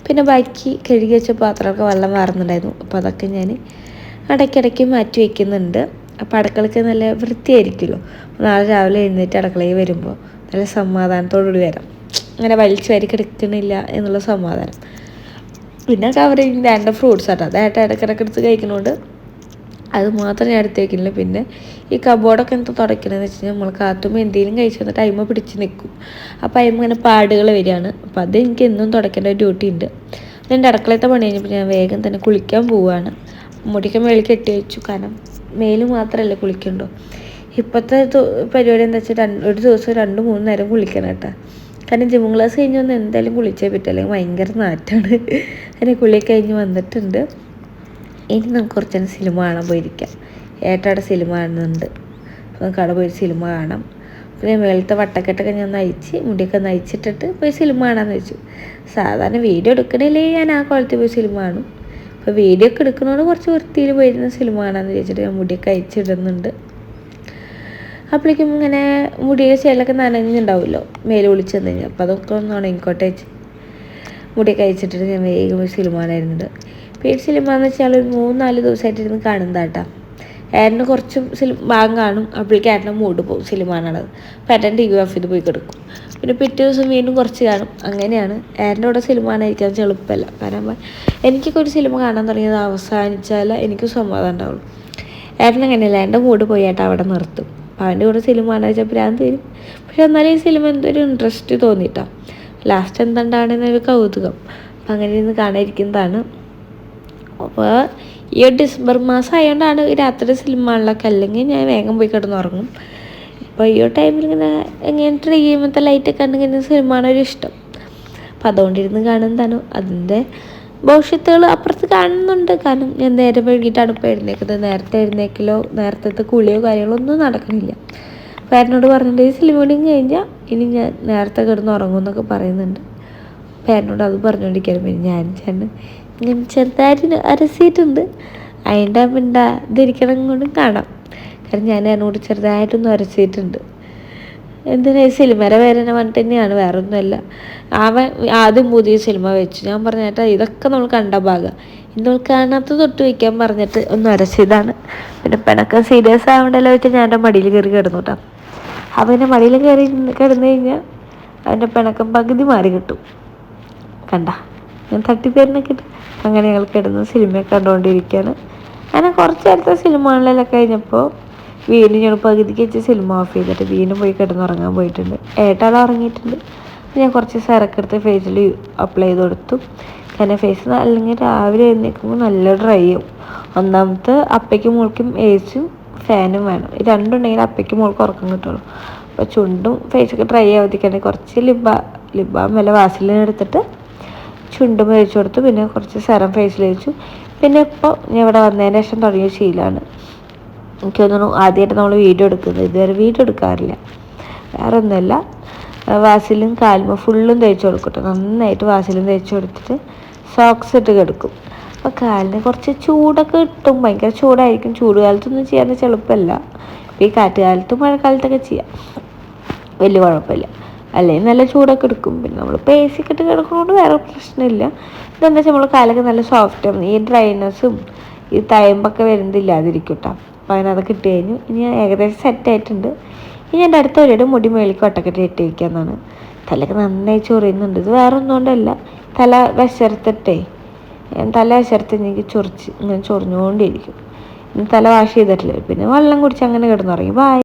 പിന്നെ ബാക്കി കഴുകി വെച്ച പാത്രമൊക്കെ വെള്ളം വാർന്നുണ്ടായിരുന്നു, അപ്പോൾ അതൊക്കെ ഞാൻ ഇടയ്ക്കിടയ്ക്ക് മാറ്റി വയ്ക്കുന്നുണ്ട്. അപ്പോൾ അടുക്കളയ്ക്ക് നല്ല വൃത്തിയായിരിക്കുമല്ലോ. നാളെ രാവിലെ എഴുന്നേറ്റ് അടുക്കളയിൽ വരുമ്പോൾ നല്ല സമാധാനത്തോടുകൂടി വരാം. അങ്ങനെ വലിച്ചു വാരി കിടക്കണില്ല എന്നുള്ള സമാധാനം. പിന്നെ കവറിങ് രണ്ട് ഫ്രൂട്ട്സ് ആട്ടോ, അതായിട്ട് ഇടയ്ക്കിടയ്ക്ക് എടുത്ത് കഴിക്കുന്നതുകൊണ്ട് അത് മാത്രം ഞാൻ എടുത്ത് വയ്ക്കുന്നില്ല. പിന്നെ ഈ കബോർഡൊക്കെ എന്താ തുടയ്ക്കണമെന്ന് വെച്ച് കഴിഞ്ഞാൽ നമ്മൾ കാത്തുമ്പോൾ എന്തെങ്കിലും കഴിച്ചു വന്നിട്ട് അയിമ പിടിച്ച് നിൽക്കും. അപ്പോൾ അയിമ ഇങ്ങനെ പാടുകൾ വരികയാണ്. അപ്പോൾ അത് എനിക്ക് എന്നും തുടയ്ക്കേണ്ട ഒരു ഡ്യൂട്ടി ഉണ്ട്. എൻ്റെ അടുക്കളത്തെ പണി കഴിഞ്ഞപ്പോൾ ഞാൻ വേഗം തന്നെ കുളിക്കാൻ പോവുകയാണ്. മുടിക്ക് മേളിൽ കെട്ടി വെച്ചു, കാരണം മേല് മാത്രമല്ലേ കുളിക്കണ്ടോ. ഇപ്പോഴത്തെ പരിപാടി എന്താ വെച്ചാൽ ഒരു ദിവസം 2-3 നേരം കുളിക്കണം കേട്ടോ. കാരണം ജിം ക്ലാസ് കഴിഞ്ഞ് വന്ന് എന്തായാലും കുളിച്ചേ പറ്റും, അല്ലെങ്കിൽ ഭയങ്കര നാറ്റാണ്. അതിനെ കുളിയൊക്കെ കഴിഞ്ഞ് വന്നിട്ടുണ്ട്. ഇനി നമുക്ക് കുറച്ച് നേരം സിനിമ കാണാൻ പോയിരിക്കാം. ഏട്ടയുടെ സിനിമ കാണുന്നുണ്ട്, അപ്പോൾ നമുക്ക് അവിടെ പോയി സിനിമ കാണാം. പിന്നെ മേളത്തെ വട്ടക്കെട്ടൊക്കെ ഞാൻ നയിച്ച് മുടിയൊക്കെ നയിച്ചിട്ടിട്ട് പോയി സിനിമ കാണാമെന്ന് വെച്ചു. സാധാരണ വീഡിയോ എടുക്കണില്ലേ ഞാൻ ആ കോലത്തിൽ പോയി സിനിമ കാണും. അപ്പോൾ വീഡിയോ ഒക്കെ എടുക്കുന്നതുകൊണ്ട് കുറച്ച് വൃത്തിയിൽ പോയിരുന്ന സിനിമ കാണാമെന്ന് വിചാരിച്ചിട്ട് ഞാൻ മുടിയൊക്കെ അയച്ചിടുന്നുണ്ട്. അപ്പോഴേക്കും ഇങ്ങനെ മുടിയുടെ ചേലൊക്കെ നനഞ്ഞിട്ടുണ്ടാവുമല്ലോ മേലെ വിളിച്ച് തന്നു കഴിഞ്ഞാൽ, അപ്പോൾ അതൊക്കെ ഒന്ന് ഉണങ്ങിക്കോട്ടെ വെച്ച് മുടിയൊക്കെ അയച്ചിട്ടിട്ട് ഞാൻ വേഗം പോയി സിനിമ കാണായിരുന്നുണ്ട്. പേര് സിനിമ എന്ന് വെച്ചാൽ ഒരു 3-4 ദിവസമായിട്ടിരുന്ന് കാണുന്നതാട്ടാ. ഏട്ടന് കുറച്ച് ഭാഗം കാണും, അപ്പോഴേക്കും ഏട്ടൻ്റെ മൂഡ് പോകും സിനിമ കാണുന്നത്. അപ്പോൾ ഏട്ടൻ TV ഓഫ് ചെയ്ത് പോയി കിടക്കും. പിന്നെ പിറ്റേ ദിവസം വീണ്ടും കുറച്ച് കാണും. അങ്ങനെയാണ്. ഏട്ടൻ്റെ കൂടെ സിനിമ കാണാതിരിക്കാൻ എളുപ്പമല്ല. കാരണം എനിക്കൊക്കെ ഒരു സിനിമ കാണാൻ തുടങ്ങിയത് അവസാനിച്ചാൽ എനിക്ക് സമാധാനം ഉണ്ടാവുള്ളൂ. ഏട്ടൻ അങ്ങനെയല്ല, എൻ്റെ മൂഡ് പോയി ഏട്ടൻ അവിടെ നിർത്തും. അപ്പോൾ അവൻ്റെ കൂടെ സിനിമ കാണാൻ വെച്ചാൽ ഭ്രാന്ത് വരും. പക്ഷെ എന്നാലും ഈ സിനിമ എന്തൊരു ഇൻട്രസ്റ്റ് തോന്നിയിട്ടാണ്. ലാസ്റ്റ് എന്തുണ്ടാണെന്നൊരു കൗതുകം. അപ്പം അങ്ങനെ ഇരുന്ന് കാണാതിരിക്കുന്നതാണ്. അപ്പോൾ ഈ ഒരു ഡിസംബർ മാസം ആയതുകൊണ്ടാണ് രാത്രി സിനിമ കാണലൊക്കെ, അല്ലെങ്കിൽ ഞാൻ വേഗം പോയി കിടന്നുറങ്ങും. അപ്പോൾ ഈ ഒരു ടൈമിൽ ഇങ്ങനെ ട്രൈ ചെയ്യുമ്പോഴത്തെ ലൈറ്റൊക്കെ ഉണ്ടെങ്കിൽ സിനിമ കാണാനൊരു ഇഷ്ടം. അപ്പം അതുകൊണ്ടിരുന്ന് കാണുന്നതാണ്. അതിൻ്റെ ഭവിഷ്യത്തുകൾ അപ്പുറത്ത് കാണുന്നുണ്ട്. കാരണം ഞാൻ നേരെ വൈകിട്ടാണ് ഇപ്പോൾ എഴുന്നേക്കുന്നത്. നേരത്തെ എഴുന്നേക്കലോ നേരത്തെ കുളിയോ കാര്യങ്ങളോ ഒന്നും നടക്കണില്ല. അപ്പോൾ എന്നോട് പറഞ്ഞിട്ട് ഈ സിനിമ കൂടി കഴിഞ്ഞാൽ ഇനി ഞാൻ നേരത്തെ കിടന്ന് ഉറങ്ങുമെന്നൊക്കെ പറയുന്നുണ്ട്. അപ്പോൾ എന്നോട് അത് പറഞ്ഞുകൊണ്ടിരിക്കുകയാണ്. പിന്നെ ഞാൻ ഇങ്ങനെ ചെറുതായിട്ട് അരസിയിട്ടുണ്ട്. അതിൻ്റെ ഇതിരിക്കണം കൊണ്ടും കാണാം. കാരണം ഞാൻ എന്നോട് ചെറുതായിട്ടൊന്ന് അരസിയിട്ടുണ്ട്. എന്തിനാ ഈ സിനിമയുടെ പേരെന്നെ പറഞ്ഞിട്ട് തന്നെയാണ്, വേറെ ഒന്നുമല്ല. അവൻ ആദ്യം പുതിയ സിനിമ വെച്ചു. ഞാൻ പറഞ്ഞേട്ടാ ഇതൊക്കെ നമ്മൾ കണ്ട ഭാഗം, ഇന്ന് കാണാത്ത തൊട്ട് വയ്ക്കാൻ പറഞ്ഞിട്ട് ഒന്ന് അരച്ചതാണ്. പിന്നെ പിണക്കം സീരിയസ് ആവേണ്ടല്ലോ വെച്ചാൽ ഞാൻ എൻ്റെ മടിയിൽ കയറി കിടന്നു കേട്ടോ. അവൻ്റെ മടിയിൽ കയറി കിടന്നു കഴിഞ്ഞാൽ അവൻ്റെ പിണക്കം പകുതി മാറി കിട്ടും. കണ്ട ഞാൻ തട്ടിപ്പേരിനൊക്കെ ഇട്ട് അങ്ങനെ ഞങ്ങൾ കിടന്ന് സിനിമയൊക്കെ കണ്ടുകൊണ്ടിരിക്കുകയാണ്. അങ്ങനെ കുറച്ച് നേരത്തെ സിനിമകളിലെല്ലാം കഴിഞ്ഞപ്പോൾ വീണ്ടും ഞങ്ങൾ പകുതിക്ക് വെച്ച് സിനിമ ഓഫ് ചെയ്തിട്ട് വീണ്ടും പോയി കിടന്നുറങ്ങാൻ പോയിട്ടുണ്ട്. ഏട്ടാൾ ഉറങ്ങിയിട്ടുണ്ട്. ഞാൻ കുറച്ച് സെറൊക്കെ എടുത്ത് ഫേസിൽ അപ്ലൈ ചെയ്ത് കൊടുത്തു. കാരണം ഫേസ് അല്ലെങ്കിൽ രാവിലെ എഴുന്നേൽക്കുമ്പോൾ നല്ല ഡ്രൈ ആവും. ഒന്നാമത്തെ അപ്പയ്ക്കും മുൾക്കും ഏസും ഫാനും വേണം. ഈ രണ്ടുണ്ടെങ്കിൽ അപ്പയ്ക്കും മുൾക്ക് ഉറക്കം കിട്ടുള്ളൂ. അപ്പോൾ ചുണ്ടും ഫേസൊക്കെ ഡ്രൈ ആവാതിരിക്കുകയാണെങ്കിൽ കുറച്ച് ലിബാം വല്ല വാസലിൻ എടുത്തിട്ട് ചുണ്ടും തേച്ച് കൊടുത്തു. പിന്നെ കുറച്ച് സെറം ഫേസിൽ വെച്ചു. പിന്നെ ഇപ്പോൾ ഞാൻ ഇവിടെ വന്നതിന് ശേഷം തുടങ്ങിയ ശീലമാണ്. എനിക്ക് തോന്നുന്നു ആദ്യമായിട്ട് നമ്മൾ വീഡിയോ എടുക്കുന്നത്, ഇതുവരെ വീഡിയോ എടുക്കാറില്ല. വേറെ ഒന്നുമല്ല, വാസലിൻ കാലുമ്പോൾ ഫുള്ളും തേച്ച് കൊടുക്കട്ടെ. നന്നായിട്ട് വാസലിൻ തേച്ച് കൊടുത്തിട്ട് സോക്സ് ഇട്ട് കിടക്കും. അപ്പോൾ കാലിന് കുറച്ച് ചൂടൊക്കെ കിട്ടും. ഭയങ്കര ചൂടായിരിക്കും. ചൂട് കാലത്തൊന്നും ചെയ്യാൻ എളുപ്പമല്ല. ഈ കാറ്റുകാലത്തും മഴക്കാലത്തൊക്കെ ചെയ്യാം, വലിയ കുഴപ്പമില്ല. അല്ലെങ്കിൽ നല്ല ചൂടൊക്കെ എടുക്കും. പിന്നെ നമ്മൾ പേസിക്ക് ഇട്ട് കിടക്കുന്നതുകൊണ്ട് വേറെ പ്രശ്നമില്ല. ഇതെന്താ വെച്ചാൽ നമ്മൾ കാലൊക്കെ നല്ല സോഫ്റ്റാണ്. ഈ ഡ്രൈനെസ്സും ഈ തയമ്പൊക്കെ വരുന്നില്ലാതിരിക്കും കേട്ടോ. അപ്പോൾ അതിനതൊക്കെ ഇട്ട് കഴിഞ്ഞു. ഇനി ഞാൻ ഏകദേശം സെറ്റായിട്ടുണ്ട്. ഇനി എൻ്റെ അടുത്ത ഒരിടെ മുടി മേളിക്ക് ഒട്ടക്കെട്ട് ഇട്ട് വയ്ക്കാമെന്നാണ്. തലയൊക്കെ നന്നായി ചൊറിയുന്നുണ്ട്. ഇത് വേറെ ഒന്നുകൊണ്ടല്ല, തല വിശർത്തിട്ടേ തല വിശർത്ത് എനിക്ക് ഇങ്ങനെ ചൊറിഞ്ഞുകൊണ്ടിരിക്കും. തല വാഷ് ചെയ്തിട്ടില്ല. പിന്നെ വെള്ളം കുടിച്ച് അങ്ങനെ കിടന്നുറങ്ങി. ബായ്.